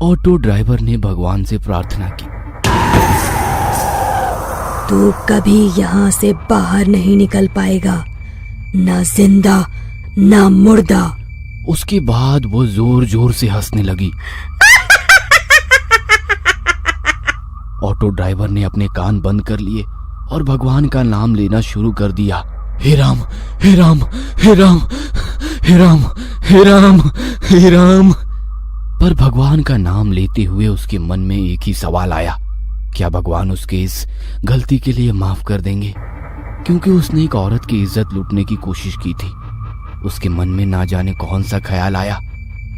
S2: ऑटो ड्राइवर ने भगवान से प्रार्थना की,
S5: तू कभी यहाँ से बाहर नहीं निकल पाएगा, ना जिंदा ना मुर्दा।
S2: उसके बाद वो जोर जोर से हंसने लगी। ऑटो ड्राइवर ने अपने कान बंद कर लिए और भगवान का नाम लेना शुरू कर दिया। हे राम, हे राम, हे राम, हे राम, हे राम, हे राम। पर भगवान का नाम लेते हुए उसके मन में एक ही सवाल आया, क्या भगवान उसके इस गलती के लिए माफ कर देंगे? क्योंकि उसने एक औरत की इज्जत लूटने की कोशिश की थी। उसके मन में ना जाने कौन सा ख्याल आया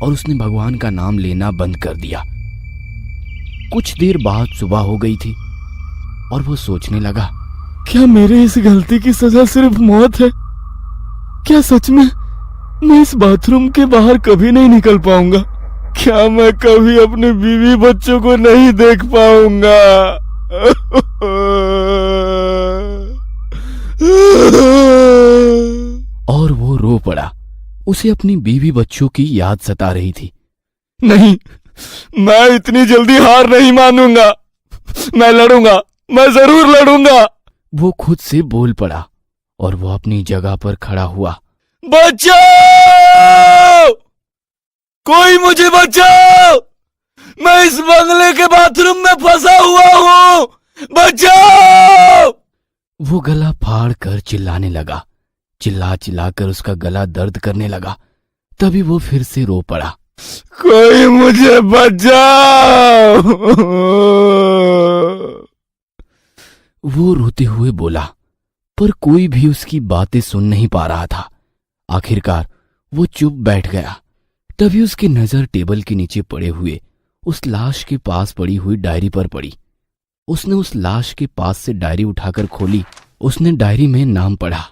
S2: और उसने भगवान का नाम लेना बंद कर दिया। कुछ देर बाद सुबह हो गई थी और वो सोचने लगा,
S4: क्या मेरे इस गलती की सजा सिर्फ मौत है? क्या सच में मैं इस बाथरूम के बाहर कभी नहीं निकल पाऊंगा? क्या मैं कभी अपने बीवी बच्चों को नहीं देख पाऊंगा?
S2: और वो रो पड़ा। उसे अपनी बीवी बच्चों की याद सता रही थी।
S4: नहीं, मैं इतनी जल्दी हार नहीं मानूंगा। मैं लड़ूंगा, मैं जरूर लड़ूंगा।
S2: वो खुद से बोल पड़ा और वो अपनी जगह पर खड़ा हुआ।
S4: बचाओ! कोई मुझे बचाओ! मैं इस बंगले के बाथरूम में फंसा हुआ हूँ, बचाओ!
S2: वो गला फाड़ कर चिल्लाने लगा। चिल्ला चिल्लाकर उसका गला दर्द करने लगा। तभी वो फिर से रो पड़ा।
S4: कोई मुझे बचाओ!
S2: वो रोते हुए बोला, पर कोई भी उसकी बातें सुन नहीं पा रहा था। आखिरकार वो चुप बैठ गया। तभी उसकी नजर टेबल के नीचे पड़े हुए उस लाश के पास पड़ी हुई डायरी पर पड़ी। उसने उस लाश के पास से डायरी उठाकर खोली। उसने डायरी में नाम पढ़ा,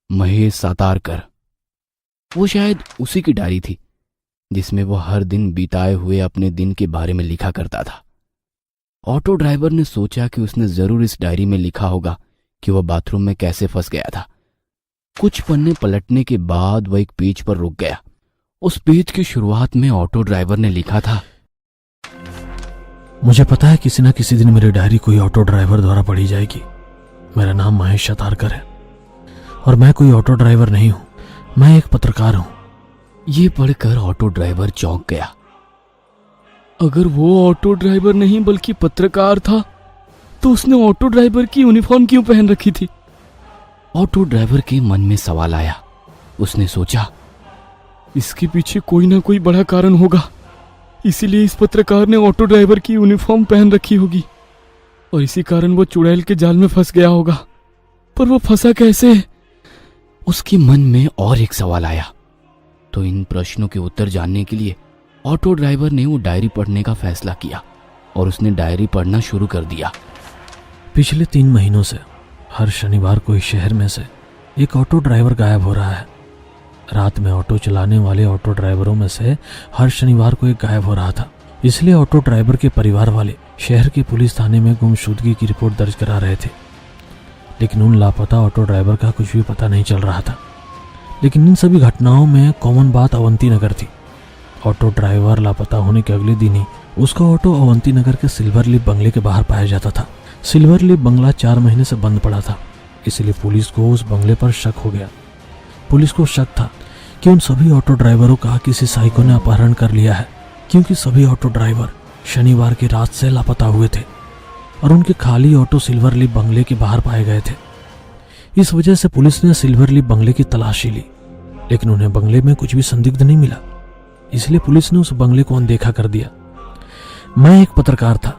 S2: महेश सातारकर। वो शायद उसी की डायरी थी जिसमें वो हर दिन बिताए हुए अपने दिन के बारे में लिखा करता था। ऑटो ड्राइवर ने सोचा कि उसने जरूर इस डायरी में लिखा होगा कि वह बाथरूम में कैसे फंस गया था। कुछ पन्ने पलटने के बाद वह एक पेज पर रुक गया। उस पेज की शुरुआत में ऑटो ड्राइवर ने लिखा था,
S6: मुझे पता है किसी न किसी दिन मेरी डायरी कोई ऑटो ड्राइवर द्वारा पढ़ी जाएगी। मेरा नाम महेश सातारकर है और मैं कोई ऑटो ड्राइवर नहीं हूं, मैं एक पत्रकार हूं।
S2: ये पढ़कर ऑटो ड्राइवर चौंक गया।
S4: अगर वो ऑटो ड्राइवर नहीं बल्कि पत्रकार था तो उसने ऑटो ड्राइवर की यूनिफॉर्म क्यों पहन रखी थी?
S2: ऑटो ड्राइवर के मन में सवाल आया। उसने सोचा,
S4: इसके पीछे कोई ना कोई बड़ा कारण होगा, इसीलिए इस पत्रकार ने ऑटो ड्राइवर की यूनिफॉर्म पहन रखी होगी और इसी कारण वो चुड़ैल के जाल में फंस गया होगा। पर वो फंसा कैसे?
S2: उसके मन में और एक सवाल आया। तो इन प्रश्नों के उत्तर जानने के लिए ऑटो ड्राइवर ने वो डायरी पढ़ने का फैसला किया और उसने डायरी पढ़ना शुरू कर दिया।
S6: पिछले 3 महीनों से हर शनिवार को इस शहर में से एक ऑटो ड्राइवर गायब हो रहा है। रात में ऑटो चलाने वाले ऑटो ड्राइवरों में से हर शनिवार को एक गायब हो रहा था। इसलिए ऑटो ड्राइवर के परिवार वाले शहर के पुलिस थाने में गुमशुदगी की रिपोर्ट दर्ज करा रहे थे। लेकिन उन लापता ऑटो ड्राइवर का कुछ भी पता नहीं चल रहा था। लेकिन इन सभी घटनाओं में कॉमन बात अवंती नगर थी। ऑटो ड्राइवर लापता होने के अगले दिन ही उसका ऑटो अवंती नगर के सिल्वर लीफ बंगले के बाहर पाया जाता था। सिल्वर लीफ बंगला 4 महीने से बंद पड़ा था, इसलिए पुलिस को उस बंगले पर शक हो गया। पुलिस को शक था कि उन सभी ऑटो ड्राइवरों का किसी साइको ने अपहरण कर लिया है, क्योंकि सभी ऑटो ड्राइवर शनिवार की रात से लापता हुए थे और उनके खाली ऑटो सिल्वर लीफ बंगले के बाहर पाए गए थे। इस वजह से पुलिस ने सिल्वर लीफ बंगले की तलाशी ली, लेकिन उन्हें बंगले में कुछ भी संदिग्ध नहीं मिला। इसलिए पुलिस ने उस बंगले को अनदेखा कर दिया। मैं एक पत्रकार था,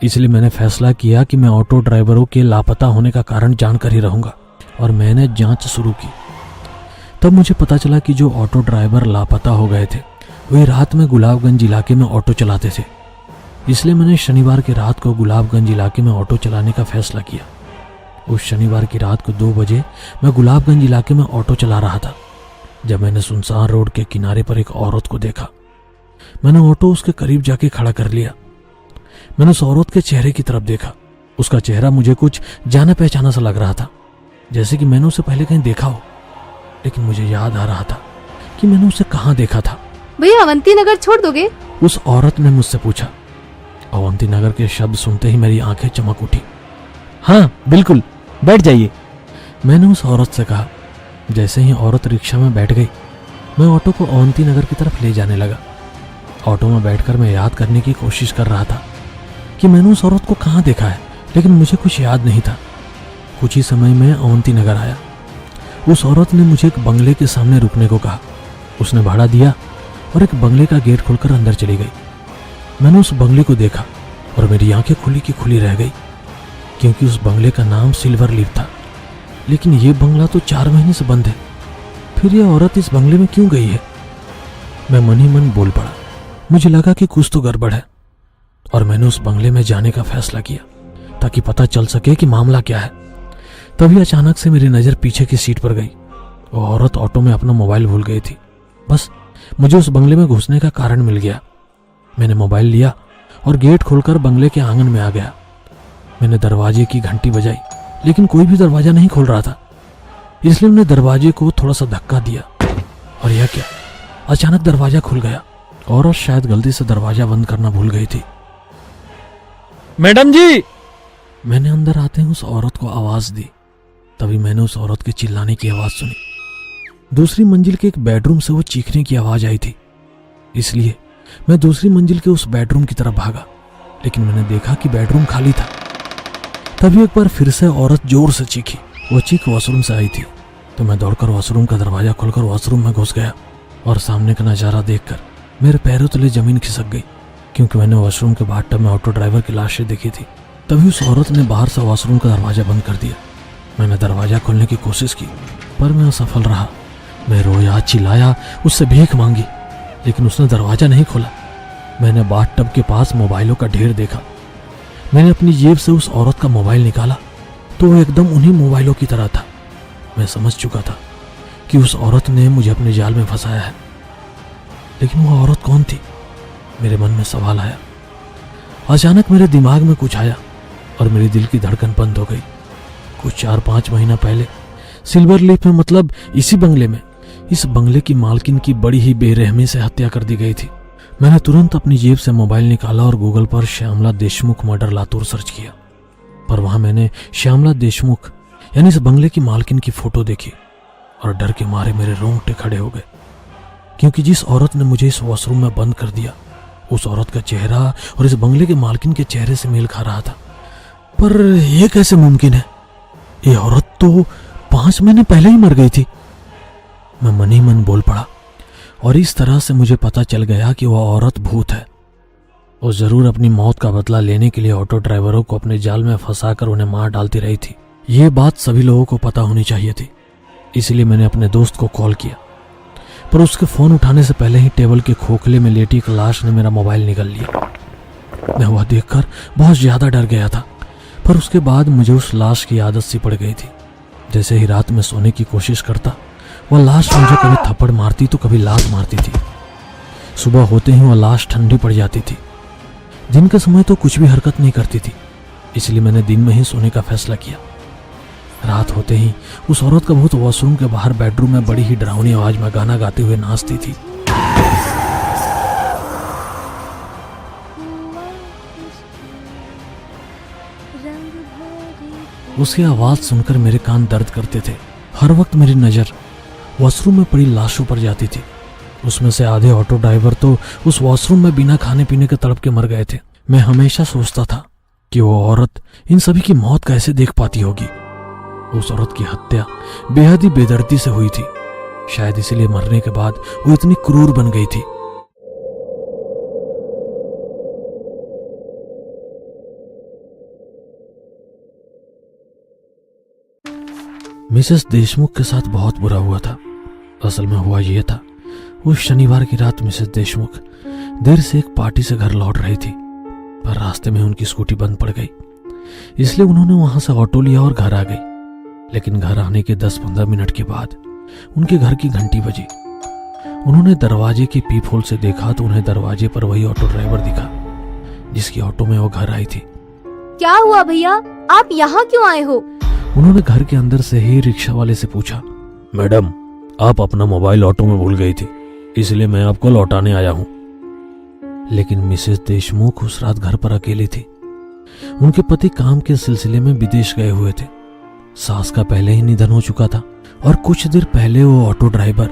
S6: इसलिए मैंने फैसला किया कि मैं ऑटो ड्राइवरों के लापता होने का कारण जानकर ही रहूंगा और मैंने जांच शुरू की। तब मुझे पता चला कि जो ऑटो ड्राइवर लापता हो गए थे वे रात में गुलाबगंज इलाके में ऑटो चलाते थे। इसलिए मैंने शनिवार की रात को गुलाबगंज इलाके में ऑटो चलाने का फैसला किया। उस शनिवार की रात को 2 बजे मैं गुलाबगंज इलाके में ऑटो चला रहा था जब मैंने सुनसान रोड के किनारे पर एक औरत को देखा। मैंने ऑटो उसके करीब जाके खड़ा कर लिया। मैंने उस औरत के चेहरे की तरफ देखा। उसका चेहरा मुझे कुछ जाना पहचाना सा लग रहा था, जैसे कि मैंने उसे पहले कहीं देखा हो। लेकिन मुझे याद आ रहा था कि मैंने उसे कहाँ देखा था।
S3: भैया अवंती नगर छोड़ दोगे?
S6: उस औरत ने मुझसे पूछा। अवंती नगर के शब्द सुनते ही मेरी आंखें चमक उठी।
S7: हाँ बिल्कुल, बैठ जाइए,
S6: मैंने उस औरत से कहा। जैसे ही औरत रिक्शा में बैठ गई, मैं ऑटो को अवंती नगर की तरफ ले जाने लगा। ऑटो में बैठकर मैं याद करने की कोशिश कर रहा था कि मैंने उस औरत को कहाँ देखा है, लेकिन मुझे कुछ याद नहीं था। कुछ ही समय में अवंती नगर आया। उस औरत ने मुझे एक बंगले के सामने रुकने को कहा। उसने भाड़ा दिया और एक बंगले का गेट खोलकर अंदर चली गई। मैंने उस बंगले को देखा और मेरी आंखें खुली की खुली रह गई, क्योंकि उस बंगले का नाम सिल्वर लीफ था। लेकिन ये बंगला तो 4 महीने से बंद है। फिर यह औरत इस बंगले में क्यों गई है? मैं मन ही मन बोल पड़ा। मुझे लगा कि कुछ तो गड़बड़ है और मैंने उस बंगले में जाने का फैसला किया ताकि पता चल सके कि मामला क्या है। तभी अचानक से मेरी नजर पीछे की सीट पर गई। वो औरत ऑटो में अपना मोबाइल भूल गई थी। बस मुझे उस बंगले में घुसने का कारण मिल गया। मैंने मोबाइल लिया और गेट खोलकर बंगले के आंगन में आ गया। मैंने दरवाजे की घंटी बजाई, लेकिन कोई भी दरवाजा नहीं खोल रहा था। इसलिए मैंने दरवाजे को थोड़ा सा धक्का दिया और यह क्या, अचानक दरवाजा खुल गया। औरत शायद गलती से दरवाजा बंद करना भूल गई थी।
S7: मैडम जी,
S6: मैंने अंदर आते ही उस औरत को आवाज दी। तभी मैंने उस औरत के चिल्लाने की आवाज सुनी। दूसरी मंजिल के एक बेडरूम से वो चीखने की आवाज आई थी। इसलिए मैं दूसरी मंजिल के उस बेडरूम की तरफ भागा, लेकिन मैंने देखा कि बेडरूम खाली था। तभी एक बार फिर से औरत जोर से चीखी। वो चीख वॉशरूम से आई थी, तो मैं दौड़कर वॉशरूम का दरवाजा खोलकर वॉशरूम में घुस गया और सामने का नजारा देखकर मेरे पैरों तले जमीन खिसक गई, क्योंकि मैंने वॉशरूम के बाथटब में ऑटो ड्राइवर की लाशें देखी थी। तभी उस औरत ने बाहर से वॉशरूम का दरवाजा बंद कर दिया। मैंने दरवाजा खोलने की कोशिश की, पर मैं असफल रहा। मैं रोया, चिल्लाया, उससे भीख मांगी, लेकिन उसने दरवाजा नहीं खोला। मैंने बाथटब के पास मोबाइलों का ढेर देखा। मैंने अपनी जेब से उस औरत का मोबाइल निकाला तो वो एकदम उन्हीं मोबाइलों की तरह था। मैं समझ चुका था कि उस औरत ने मुझे अपने जाल में फंसाया है। लेकिन वो औरत कौन थी? मेरे मन में सवाल आया। अचानक मेरे दिमाग में कुछ आया और मेरे दिल की धड़कन बंद हो गई। कुछ 4-5 महीना पहले सिल्वर लीफ में, मतलब इसी बंगले में, इस बंगले की मालकिन की बड़ी ही बेरहमी से हत्या कर दी गई थी। मैंने तुरंत अपनी जेब से मोबाइल निकाला और गूगल पर श्यामला देशमुख मर्डर लातूर सर्च किया, पर वहां मैंने श्यामला देशमुख यानी इस बंगले की मालकिन की फोटो देखी और डर के मारे मेरे रोंगटे खड़े हो गए, क्योंकि जिस औरत ने मुझे इस वॉशरूम में बंद कर दिया उस औरत का चेहरा और इस बंगले के मालकिन के चेहरे से मेल खा रहा था। पर यह कैसे मुमकिन है? ये औरत तो 5 महीने पहले ही मर गई थी। मैं मन ही मन बोल पड़ा और इस तरह से मुझे पता चल गया कि वह औरत भूत है। वो जरूर अपनी मौत का बदला लेने के लिए ऑटो ड्राइवरों को अपने जाल में फंसाकर उन्हें मार डालती रही थी। यह बात सभी लोगों को पता होनी चाहिए थी। इसलिए मैंने अपने दोस्त को कॉल किया, पर उसके फोन उठाने से पहले ही टेबल के खोखले में लेटी एक लाश ने मेरा मोबाइल निगल लिया। मैं वह देखकर बहुत ज्यादा डर गया था, पर उसके बाद मुझे उस लाश की आदत सी पड़ गई थी। जैसे ही रात में सोने की कोशिश करता, वह लाश मुझे कभी थप्पड़ मारती तो कभी लात मारती थी। सुबह होते ही वह लाश ठंडी पड़ जाती थी। दिन के समय तो कुछ भी हरकत नहीं करती थी, इसलिए मैंने दिन में ही सोने का फैसला किया। रात होते ही उस औरत का भूत वॉशरूम के बाहर बेडरूम में बड़ी ही डरावनी आवाज में गाना गाते हुए नाचती थी। उसकी आवाज सुनकर मेरे कान दर्द करते थे। हर वक्त मेरी नजर वॉशरूम में पड़ी लाशों पर जाती थी। उसमें से आधे ऑटो ड्राइवर तो उस वॉशरूम में बिना खाने पीने के तड़प के मर गए थे। मैं हमेशा सोचता था कि वो औरत इन सभी की मौत कैसे देख पाती होगी। उस औरत की हत्या बेहद ही बेदर्दी से हुई थी। शायद इसलिए मरने के बाद वो इतनी क्रूर बन गई थी। मिसेस देशमुख के साथ बहुत बुरा हुआ था। असल में हुआ यह था, उस शनिवार की रात मिसेस देशमुख देर से एक पार्टी से घर लौट रही थी, पर रास्ते में उनकी स्कूटी बंद पड़ गई। इसलिए उन्होंने वहां से ऑटो लिया और घर आ गई। लेकिन घर आने के 10-15 मिनट के बाद उनके घर की घंटी बजी। उन्होंने दरवाजे के पीप होल से देखा तो उन्हें दरवाजे पर वही ऑटो ड्राइवर दिखा जिसकी ऑटो में वो घर आई थी।
S3: क्या हुआ भैया, आप यहाँ क्यों आए हो?
S6: उन्होंने घर के अंदर से ही रिक्शा वाले से पूछा। मैडम, आप अपना मोबाइल ऑटो में भूल गई थी, इसलिए मैं आपको लौटाने आया हूं। लेकिन मिसेस देशमुख उस रात घर पर अकेली थी। उनके पति काम के सिलसिले में विदेश गए हुए थे। सास का पहले ही निधन हो चुका था और कुछ देर पहले वो ऑटो ड्राइवर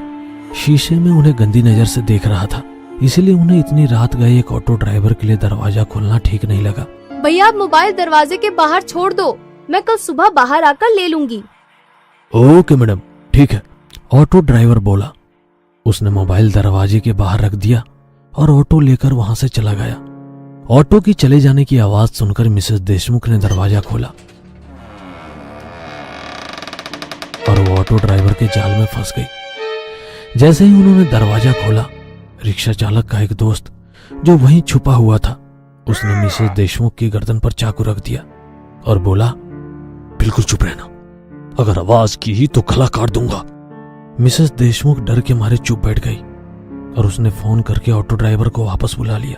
S6: शीशे में उन्हें गंदी नजर से देख रहा था। इसलिए उन्हें इतनी रात गए एक ऑटो ड्राइवर के लिए दरवाजा खोलना ठीक नहीं लगा।
S3: भैया, आप मोबाइल दरवाजे के बाहर छोड़ दो, मैं कल सुबह बाहर आकर ले लूंगी।
S6: ओके मैडम, ठीक है, ऑटो ड्राइवर बोला। उसने मोबाइल दरवाजे के बाहर रख दिया और ऑटो लेकर वहां से चला गया। ऑटो की चले जाने की आवाज सुनकर मिसेस देशमुख ने दरवाजा खोला और वो ऑटो ड्राइवर के जाल में फंस गई। जैसे ही उन्होंने दरवाजा खोला, रिक्शा चालक का एक दोस्त जो वहीं छुपा हुआ था, उसने मिसेस देशमुख की गर्दन पर चाकू रख दिया और बोला, बिल्कुल चुप रहना, अगर आवाज की तो गला काट दूंगा। मिसेस देशमुख डर के मारे चुप बैठ गई और उसने फोन करके ऑटो ड्राइवर को वापस बुला लिया।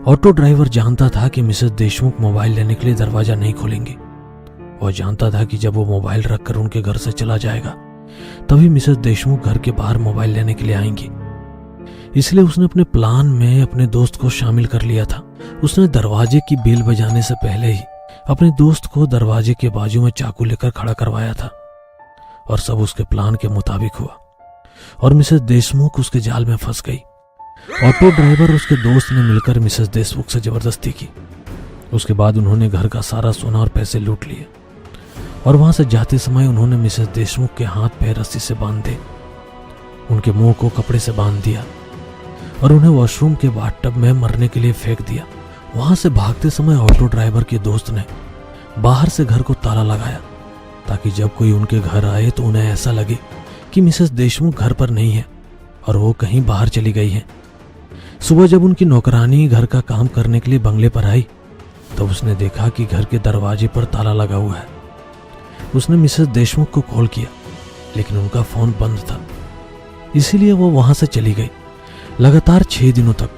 S6: ऑटो ड्राइवर जानता था कि मिसेस देशमुख मोबाइल लेने के लिए दरवाजा नहीं खोलेंगी। वह जानता था कि जब वो मोबाइल रखकर उनके घर से चला जाएगा तभी मिसेस देशमुख घर के बाहर मोबाइल लेने के लिए आएंगी। इसलिए उसने अपने प्लान में अपने दोस्त को शामिल कर लिया था। उसने दरवाजे की बेल बजाने से पहले ही अपने दोस्त को दरवाजे के बाजू में चाकू लेकर खड़ा करवाया था और सब उसके प्लान के मुताबिक हुआ और मिसेस देशमुख उसके जाल में फंस गई। ऑटो ड्राइवर उसके दोस्त ने मिलकर मिसेस देशमुख से जबरदस्ती की। उसके बाद उन्होंने घर का सारा सोना और पैसे लूट लिए और वहां से जाते समय उन्होंने मिसेस देशमुख के हाथ पैर रस्सी से बांध दिए, उनके मुंह को कपड़े से बांध दिया और उन्हें वॉशरूम के बाथटब में मरने के लिए फेंक दिया। वहां से भागते समय ऑटो ड्राइवर के दोस्त ने बाहर से घर को ताला लगाया ताकि जब कोई उनके घर आए तो उन्हें ऐसा लगे कि मिसेस देशमुख घर पर नहीं है और वो कहीं बाहर चली गई है। सुबह जब उनकी नौकरानी घर का काम करने के लिए बंगले पर आई तो उसने देखा कि घर के दरवाजे पर ताला लगा हुआ है। उसने मिसेस देशमुख को कॉल किया लेकिन उनका फोन बंद था, इसीलिए वो वहां से चली गई। लगातार 6 दिनों तक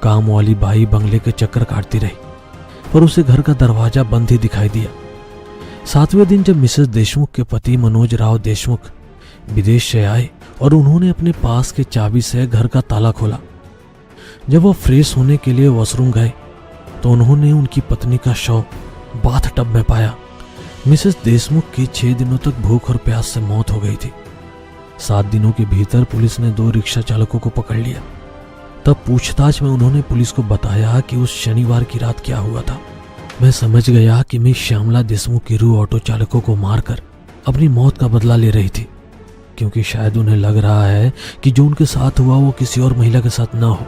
S6: काम वाली बाई बंगले के चक्कर काटती रही पर उसे घर का दरवाजा बंद ही दिखाई दिया। 7वें दिन जब मिसेस देशमुख के पति मनोज राव देशमुख विदेश से आए और उन्होंने अपने पास के चाबी से घर का ताला खोला, जब वो फ्रेश होने के लिए वॉशरूम गए तो उन्होंने उनकी पत्नी का शव बाथ टब में पाया। मिसेस देशमुख की 6 दिनों तक भूख और प्यास से मौत हो गई थी। 7 दिनों के भीतर पुलिस ने 2 रिक्शा चालकों को पकड़ लिया। तब पूछताछ में उन्होंने पुलिस को बताया कि उस शनिवार की रात क्या हुआ था। मैं समझ गया कि मिस श्यामला देशमुख की रूह ऑटो चालकों को मारकर अपनी मौत का बदला ले रही थी, क्योंकि शायद उन्हें लग रहा है कि जो उनके साथ हुआ वो किसी और महिला के साथ ना हो,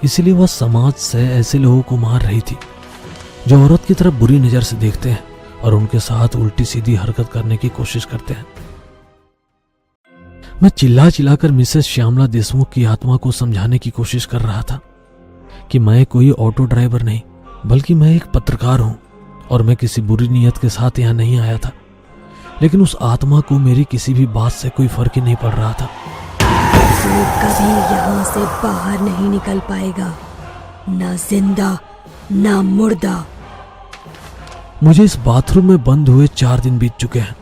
S6: इसलिए वह समाज से ऐसे लोगों को मार रही थी जो औरत की तरफ बुरी नजर से देखते हैं और उनके साथ उल्टी सीधी हरकत करने की कोशिश करते हैं। मैं चिल्ला चिल्लाकर मिसेस श्यामला देशमुख की आत्मा को समझाने की कोशिश कर रहा था कि मैं कोई ऑटो ड्राइवर नहीं बल्कि मैं एक पत्रकार हूं और मैं किसी बुरी नीयत के साथ यहां नहीं आया था। लेकिन उस आत्मा को मेरी किसी भी बात से कोई फर्क ही नहीं पड़ रहा था।
S5: वो कभी यहाँ से बाहर नहीं निकल पाएगा, ना जिंदा ना मुर्दा।
S6: मुझे इस बाथरूम में बंद हुए 4 दिन बीत चुके हैं।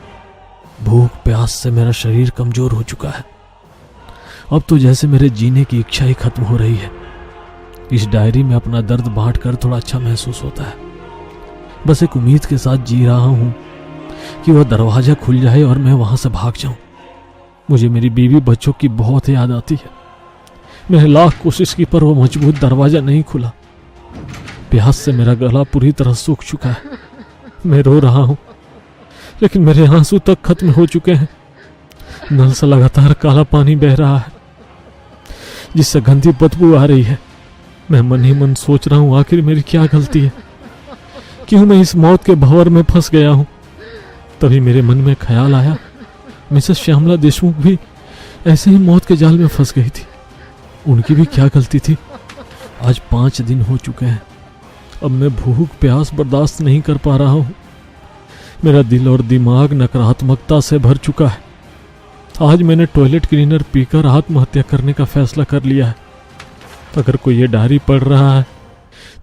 S6: भूख प्यास से मेरा शरीर कमजोर हो चुका है। अब तो जैसे मेरे जीने की इच्छा ही खत्म हो रही है। इस डायरी में अपना दर्द बांटकर थोड़ा अच्छा महसूस होता है। बस एक उम्मीद के साथ जी रहा हूं कि वह दरवाजा खुल जाए और मैं वहां से भाग जाऊं। मुझे मेरी बीवी बच्चों की बहुत याद आती है। मैंने लाख कोशिश की पर वो मजबूत दरवाजा नहीं खुला। प्यास से मेरा गला पूरी तरह सूख चुका है। मैं रो रहा हूं लेकिन मेरे आंसू तक खत्म हो चुके हैं। नल से लगातार काला पानी बह रहा है जिससे गंदी बदबू आ रही है। मैं मन ही मन सोच रहा हूं आखिर मेरी क्या गलती है, क्यों मैं इस मौत के भंवर में फंस गया हूं। तभी मेरे मन में ख्याल आया मिसेस श्यामला देशमुख भी ऐसे ही मौत के जाल में फंस गई थी। उनकी भी क्या गलती थी। आज 5 दिन हो चुके हैं। अब मैं भूख प्यास बर्दाश्त नहीं कर पा रहा हूं। मेरा दिल और दिमाग नकारात्मकता से भर चुका है। आज मैंने टॉयलेट क्लीनर पीकर आत्महत्या करने का फैसला कर लिया है। अगर कोई ये डायरी पढ़ रहा है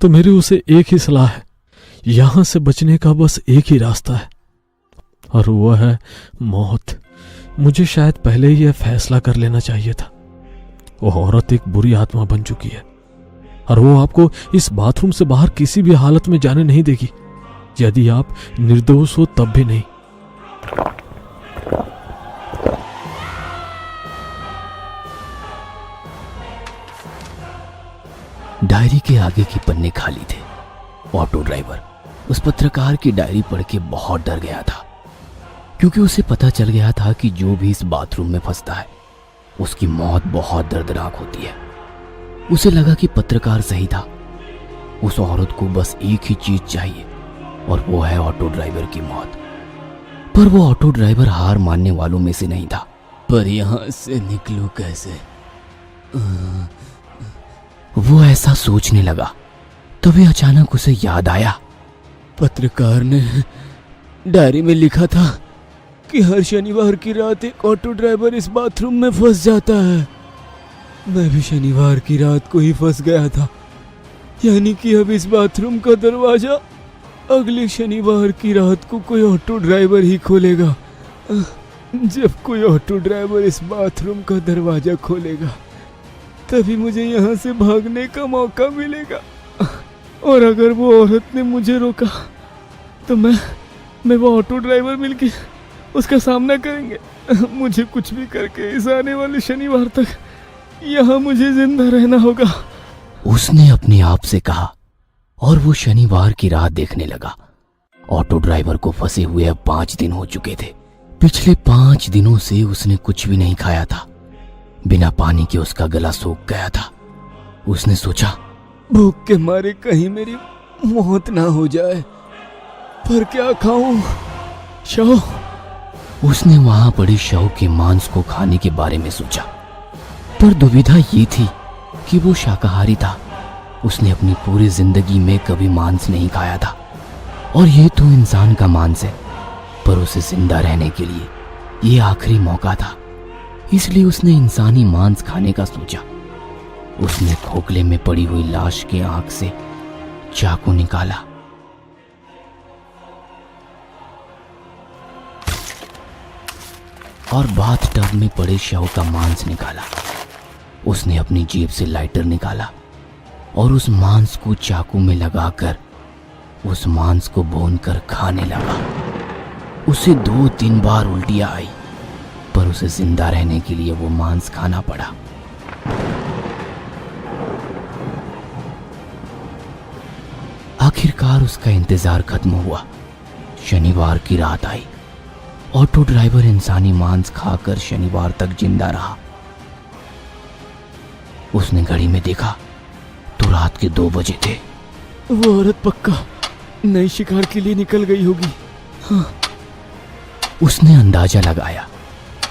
S6: तो मेरी उसे एक ही सलाह है, यहां से बचने का बस एक ही रास्ता है और वो है मौत। मुझे शायद पहले ही यह फैसला कर लेना चाहिए था। वो औरत एक बुरी आत्मा बन चुकी है और वो आपको इस बाथरूम से बाहर किसी भी हालत में जाने नहीं देगी, यदि आप निर्दोष हो तब भी नहीं।
S2: डायरी के आगे के पन्ने खाली थे। ऑटो ड्राइवर उस पत्रकार की डायरी पढ़ के बहुत डर गया था, क्योंकि उसे पता चल गया था कि जो भी इस बाथरूम में फंसता है उसकी मौत बहुत दर्दनाक होती है। उसे लगा कि पत्रकार सही था। उस औरत को बस एक ही चीज चाहिए और वो है ऑटो ड्राइवर की मौत। पर वो ऑटो ड्राइवर हार मानने वालों में से नहीं था।
S8: पर यहां से निकलूं कैसे?
S2: वो ऐसा सोचने लगा, तभी अचानक उसे याद आया।
S8: पत्रकार ने डायरी में लिखा था कि हर शनिवार की रात एक ऑटो ड्राइवर इस बाथरूम में फंस जाता है। मैं भी शनिवार की रात को ही फंस गया था, यानी कि अब इस बाथरूम का दरवाजा अगले शनिवार की रात को कोई ऑटो ड्राइवर ही खोलेगा। जब कोई ऑटो ड्राइवर इस बाथरूम का दरवाजा खोलेगा तभी मुझे यहाँ से भागने का मौका मिलेगा। और अगर वो औरत ने मुझे रोका तो मैं वो ऑटो ड्राइवर मिलके उसका सामना करेंगे। मुझे कुछ भी करके इस आने वाले शनिवार तक यहाँ मुझे जिंदा रहना होगा,
S2: उसने अपने आप से कहा और वो शनिवार की रात देखने लगा। ऑटो ड्राइवर को फंसे हुए अब 5 दिन हो चुके थे। पिछले 5 दिनों से उसने कुछ भी नहीं खाया था। बिना पानी के उसका गला सूख गया था। उसने सोचा,
S8: भूख के मारे कहीं मेरी मौत ना हो जाए, पर क्या खाऊं?
S2: शव। उसने वहां पड़े शव के मांस को खाने के बारे में सोचा, पर दुविधा ये थी कि वो शाकाहारी था। उसने अपनी पूरी जिंदगी में कभी मांस नहीं खाया था और ये तो इंसान का मांस है, पर उसे जिंदा रहने के लिए ये आखिरी मौका था। इसलिए उसने इंसानी मांस खाने का सोचा। उसने खोखले में पड़ी हुई लाश के आंख से चाकू निकाला और बाथटब में पड़े शव का मांस निकाला। उसने अपनी जेब से लाइटर निकाला और उस मांस को चाकू में लगाकर उस मांस को भूनकर खाने लगा। उसे 2-3 बार उल्टियां आई, पर उसे जिंदा रहने के लिए वो मांस खाना पड़ा। आखिरकार उसका इंतजार खत्म हुआ। शनिवार की रात आई। ऑटो ड्राइवर इंसानी मांस खाकर शनिवार तक जिंदा रहा। उसने घड़ी में देखा तो रात के 2 बजे थे।
S8: वो औरत पक्का नई शिकार के लिए निकल गई होगी। हाँ।
S2: उसने अंदाजा लगाया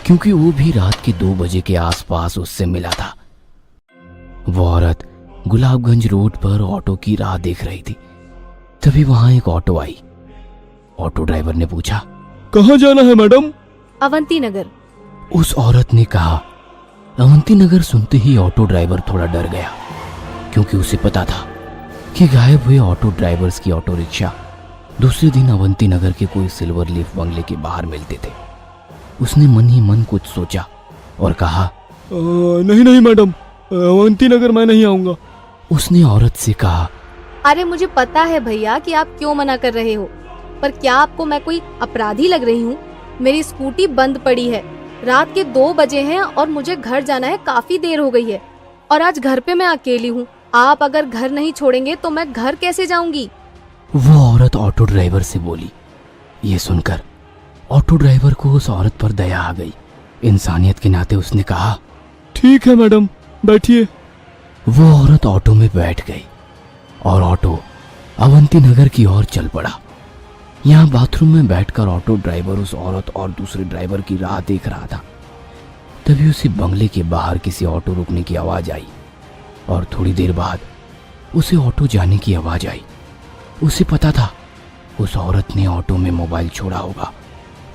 S2: क्योंकि वो भी रात के 2 बजे के आसपास उससे मिला था। वो औरत गुलाबगंज रोड पर ऑटो की राह देख रही थी। तभी वहां एक ऑटो आई। ऑटो ड्राइवर ने पूछा,
S8: कहाँ जाना है मैडम?
S3: अवंती नगर।
S2: उस औरत ने कहा। अवंती नगर सुनते ही ऑटो ड्राइवर थोड़ा डर गया क्योंकि उसे पता था कि गायब हुए ऑटो ड्राइवर्स की ऑटो रिक्शा दूसरे दिन अवंती नगर के कोई सिल्वर लीफ बंगले के बाहर मिलते थे। उसने मन ही मन कुछ सोचा और कहा,
S8: नहीं नहीं मैडम, अवंती नगर मैं नहीं आऊंगा।
S2: उसने औरत से कहा,
S3: अरे मुझे पता है भैया कि आप क्यों मना कर रहे हो, पर क्या आपको मैं कोई अपराधी लग रही हूँ? मेरी स्कूटी बंद पड़ी है, रात के 2 बजे हैं और मुझे घर जाना है, काफी देर हो गई है और आज घर पे मैं अकेली हूँ। आप अगर घर नहीं छोड़ेंगे तो मैं घर कैसे जाऊंगी?
S2: वो औरत ऑटो ड्राइवर से बोली। ये सुनकर ऑटो ड्राइवर को उस औरत पर दया आ गई। इंसानियत के नाते उसने कहा,
S8: ठीक है मैडम, बैठिए।
S2: वो औरत ऑटो में बैठ गई और ऑटो अवंती नगर की ओर चल पड़ा। यहाँ बाथरूम में बैठकर ऑटो ड्राइवर उस औरत और दूसरे ड्राइवर की राह देख रहा था। तभी उसे बंगले के बाहर किसी ऑटो रुकने की आवाज आई और थोड़ी देर बाद उसे ऑटो जाने की आवाज आई। उसे पता था उस औरत ने ऑटो में मोबाइल छोड़ा होगा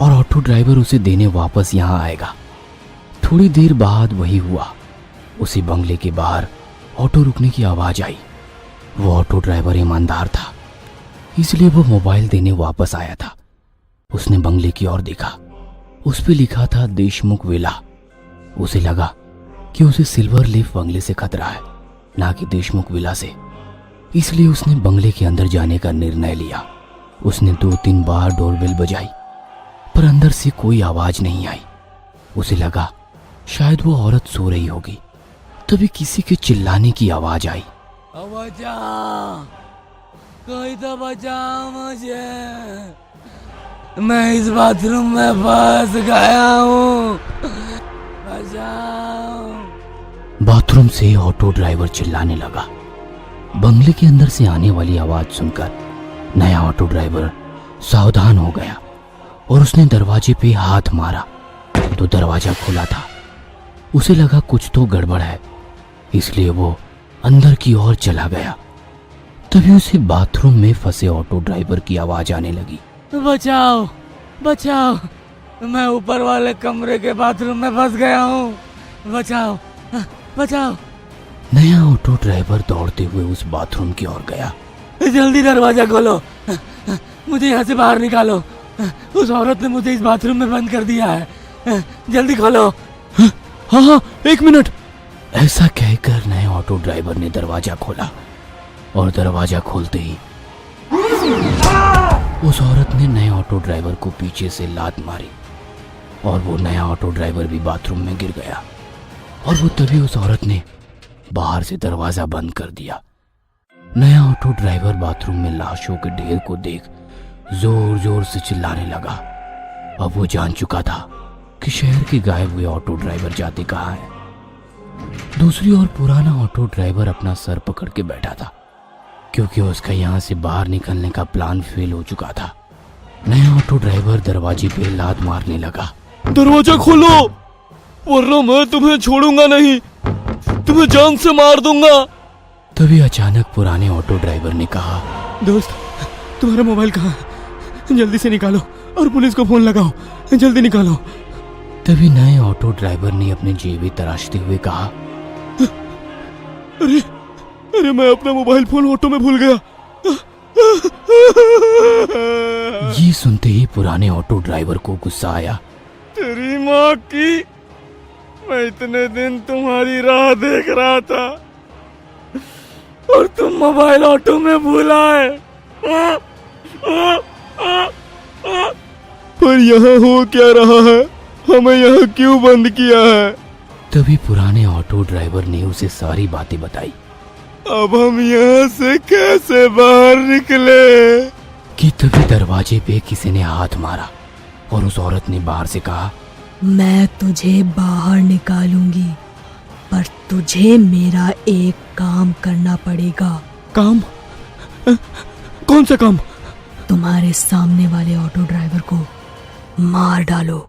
S2: और ऑटो ड्राइवर उसे देने वापस यहाँ आएगा। थोड़ी देर बाद वही हुआ। उसी बंगले के बाहर ऑटो रुकने की आवाज आई। वो ऑटो ड्राइवर ईमानदार था, इसलिए वो मोबाइल देने वापस आया था। उसने बंगले की ओर देखा। उस पे लिखा था देशमुख विला। उसे लगा कि उसे सिल्वर लीफ बंगले से खतरा है, ना कि देशमुख विला से। इसलिए उसने बंगले के अंदर जाने का निर्णय लिया। उसने 2-3 बार डोरबेल बजाई पर अंदर से कोई आवाज नहीं आई। उसे लगा शायद वो औरत सो रही होगी। तभी किसी के चिल्लाने की आवाज आई,
S8: कोई तो बचाओ मुझे, मैं इस बाथरूम में फंस गया हूँ, बचाओ।
S2: बाथरूम से ऑटो ड्राइवर चिल्लाने लगा। बंगले के अंदर से आने वाली आवाज सुनकर नया ऑटो ड्राइवर सावधान हो गया और उसने दरवाजे पे हाथ मारा तो दरवाजा खुला था। उसे लगा कुछ तो गड़बड़ है, इसलिए वो अंदर की ओर चला गया। तभी उसे बाथरूम में फंसे ऑटो ड्राइवर की आवाज आने लगी,
S8: बचाओ बचाओ, मैं ऊपर वाले कमरे के बाथरूम में फंस गया हूँ, बचाओ बचाओ।
S2: नया ऑटो ड्राइवर दौड़ते हुए उस बाथरूम की ओर गया।
S8: जल्दी दरवाजा खोलो, मुझे यहाँ से बाहर निकालो, उस औरत ने मुझे इस बाथरूम में बंद कर दिया है, जल्दी खोलो।
S2: हाँ हाँ 1 मिनट। ऐसा कहकर नए ऑटो ड्राइवर ने दरवाजा खोला और दरवाजा खोलते ही उस औरत ने नए ऑटो ड्राइवर को पीछे से लात मारी और वो नया ऑटो ड्राइवर भी बाथरूम में गिर गया। और वो तभी उस औरत ने बाहर से दरवाजा बंद कर दिया। नया ऑटो ड्राइवर बाथरूम में लाशों के ढेर को देख जोर जोर से चिल्लाने लगा। अब वो जान चुका था कि शहर के गायब हुए ऑटो ड्राइवर जाते कहाँ हैं। दूसरी ओर पुराना ऑटो ड्राइवर अपना सर पकड़ के बैठा था क्योंकि उसका यहाँ से बाहर निकलने का प्लान फेल हो चुका था। नया ऑटो ड्राइवर दरवाजे पे लात मारने लगा,
S4: दरवाजा खोलो वरना मैं तुम्हें छोड़ूंगा नहीं, तुम्हें जान से मार दूंगा।
S2: तभी अचानक पुराने ऑटो ड्राइवर ने कहा,
S8: दोस्त तुम्हारा मोबाइल कहाँ है, जल्दी से निकालो और पुलिस को फोन लगाओ, जल्दी निकालो।
S2: तभी नए ऑटो ड्राइवर ने अपने जेबें तराशते हुए कहा,
S8: अरे अरे मैं अपना मोबाइल फोन ऑटो में भूल गया।
S2: ये सुनते ही पुराने ऑटो ड्राइवर को गुस्सा आया।
S4: तेरी माँ की, मैं इतने दिन तुम्हारी राह देख रहा था और तुम मोबाइल ऑटो में भूला है। पर यहाँ हो क्या रहा है, हमें यहाँ क्यों बंद किया है?
S2: तभी पुराने ऑटो ड्राइवर ने उसे सारी बातें बताई।
S4: अब हम यहाँ से कैसे बाहर निकले?
S2: कि तभी दरवाजे पे किसी ने हाथ मारा और उस औरत ने बाहर से कहा,
S5: मैं तुझे बाहर निकालूंगी, पर तुझे मेरा एक काम करना पड़ेगा।
S8: काम? कौन सा काम?
S5: तुम्हारे सामने वाले ऑटो ड्राइवर को मार डालो।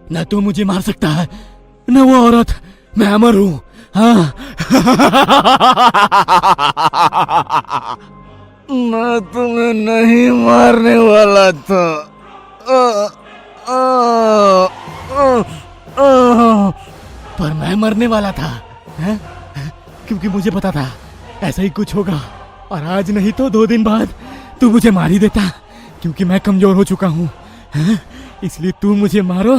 S8: न तो मुझे मार सकता है, न वो औरत। मैं अमर हूँ। हाँ।
S4: मैं तुम्हें नहीं मारने वाला था।
S8: पर मैं मरने वाला था, हैं? क्योंकि मुझे पता था ऐसा ही कुछ होगा, और आज नहीं तो 2 दिन बाद तू मुझे मार ही देता, क्योंकि मैं कमजोर हो चुका हूँ, हैं? इसलिए तू मुझे मारो,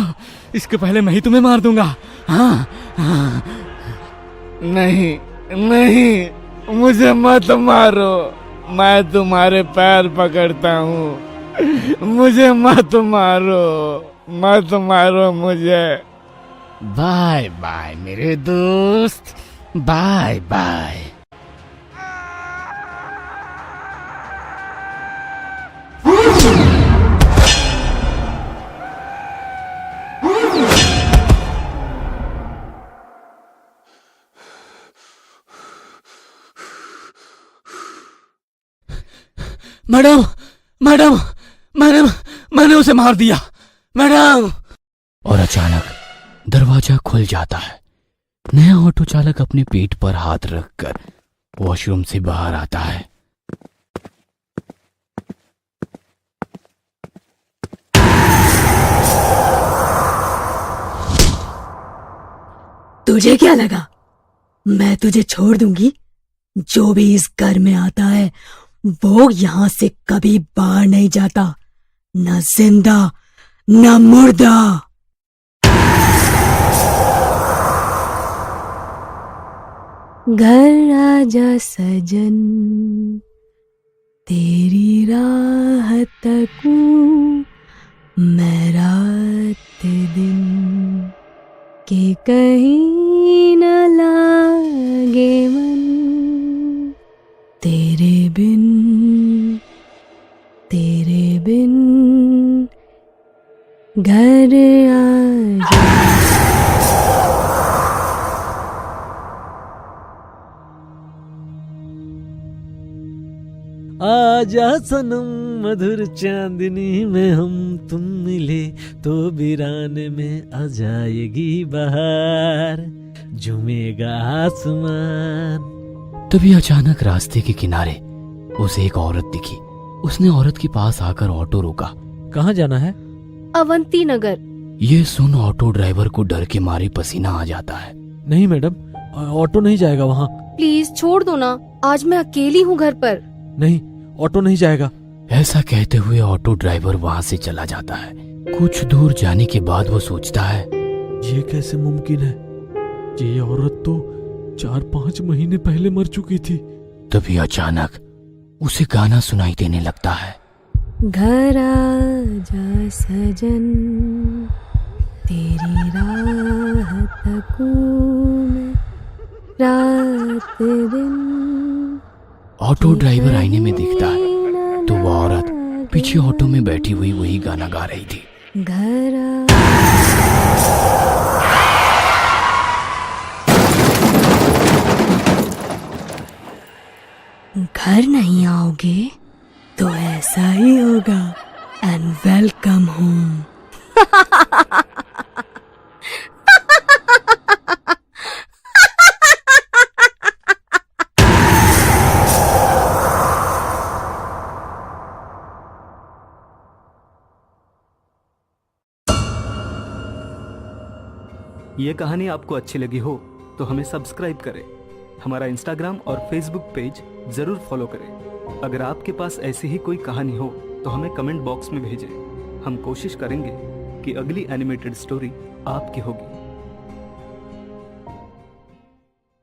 S8: इसके पहले मैं ही तुम्हें मार दूंगा। हाँ, हाँ।
S4: नहीं नहीं, मुझे मत मारो, मैं तुम्हारे पैर पकड़ता हूँ। मुझे मत मारो, मत मारो मुझे।
S8: बाय बाय मेरे दोस्त, बाय बाय। मैडम, मैडम, मैंने उसे मार दिया, मैडम।
S2: और अचानक दरवाजा खुल जाता है। नया ऑटो चालक अपने पेट पर हाथ रखकर वॉशरूम से बाहर आता है।
S5: तुझे क्या लगा मैं तुझे छोड़ दूंगी? जो भी इस घर में आता है वो यहाँ से कभी बाहर नहीं जाता, न जिंदा न मुर्दा। घर आजा सजन, तेरी राह तकूं मैं रात दिन, के कहीं न लागे मन, तेरे बिन घर आजा।
S6: आजा सनम मधुर चांदनी में हम तुम मिले तो वीराने में आ जाएगी बहार, झूमेगा आसमान।
S2: तभी अचानक रास्ते के किनारे उसे एक औरत दिखी। उसने औरत के पास आकर ऑटो रोका।
S6: कहाँ जाना है?
S3: अवंती नगर।
S2: ये सुन ऑटो ड्राइवर को डर के मारे पसीना आ जाता है।
S6: नहीं मैडम, ऑटो नहीं जाएगा वहाँ।
S3: प्लीज छोड़ दो ना, आज मैं अकेली हूँ घर पर।
S6: नहीं, ऑटो नहीं जाएगा।
S2: ऐसा कहते हुए ऑटो ड्राइवर वहाँ से चला जाता है। कुछ दूर जाने के बाद वो सोचता है,
S6: ये कैसे मुमकिन है? ये औरत तो 4-5 महीने पहले मर चुकी थी।
S2: तभी अचानक उसे गाना सुनाई देने लगता है।
S5: घर आजा सजन, तेरी राह तकूं मैं रात दिन।
S2: ऑटो ड्राइवर आईने में दिखता है तो वो औरत पीछे ऑटो में बैठी हुई वही गाना गा रही थी।
S5: घर नहीं आओगे तो ऐसा ही होगा। And welcome home.
S1: ये कहानी आपको अच्छी लगी हो तो हमें सब्सक्राइब करें, हमारा इंस्टाग्राम और फेसबुक पेज जरूर फॉलो करें। अगर आपके पास ऐसी ही कोई कहानी हो तो हमें कमेंट बॉक्स में भेजें। हम कोशिश करेंगे कि अगली एनिमेटेड स्टोरी आपकी होगी।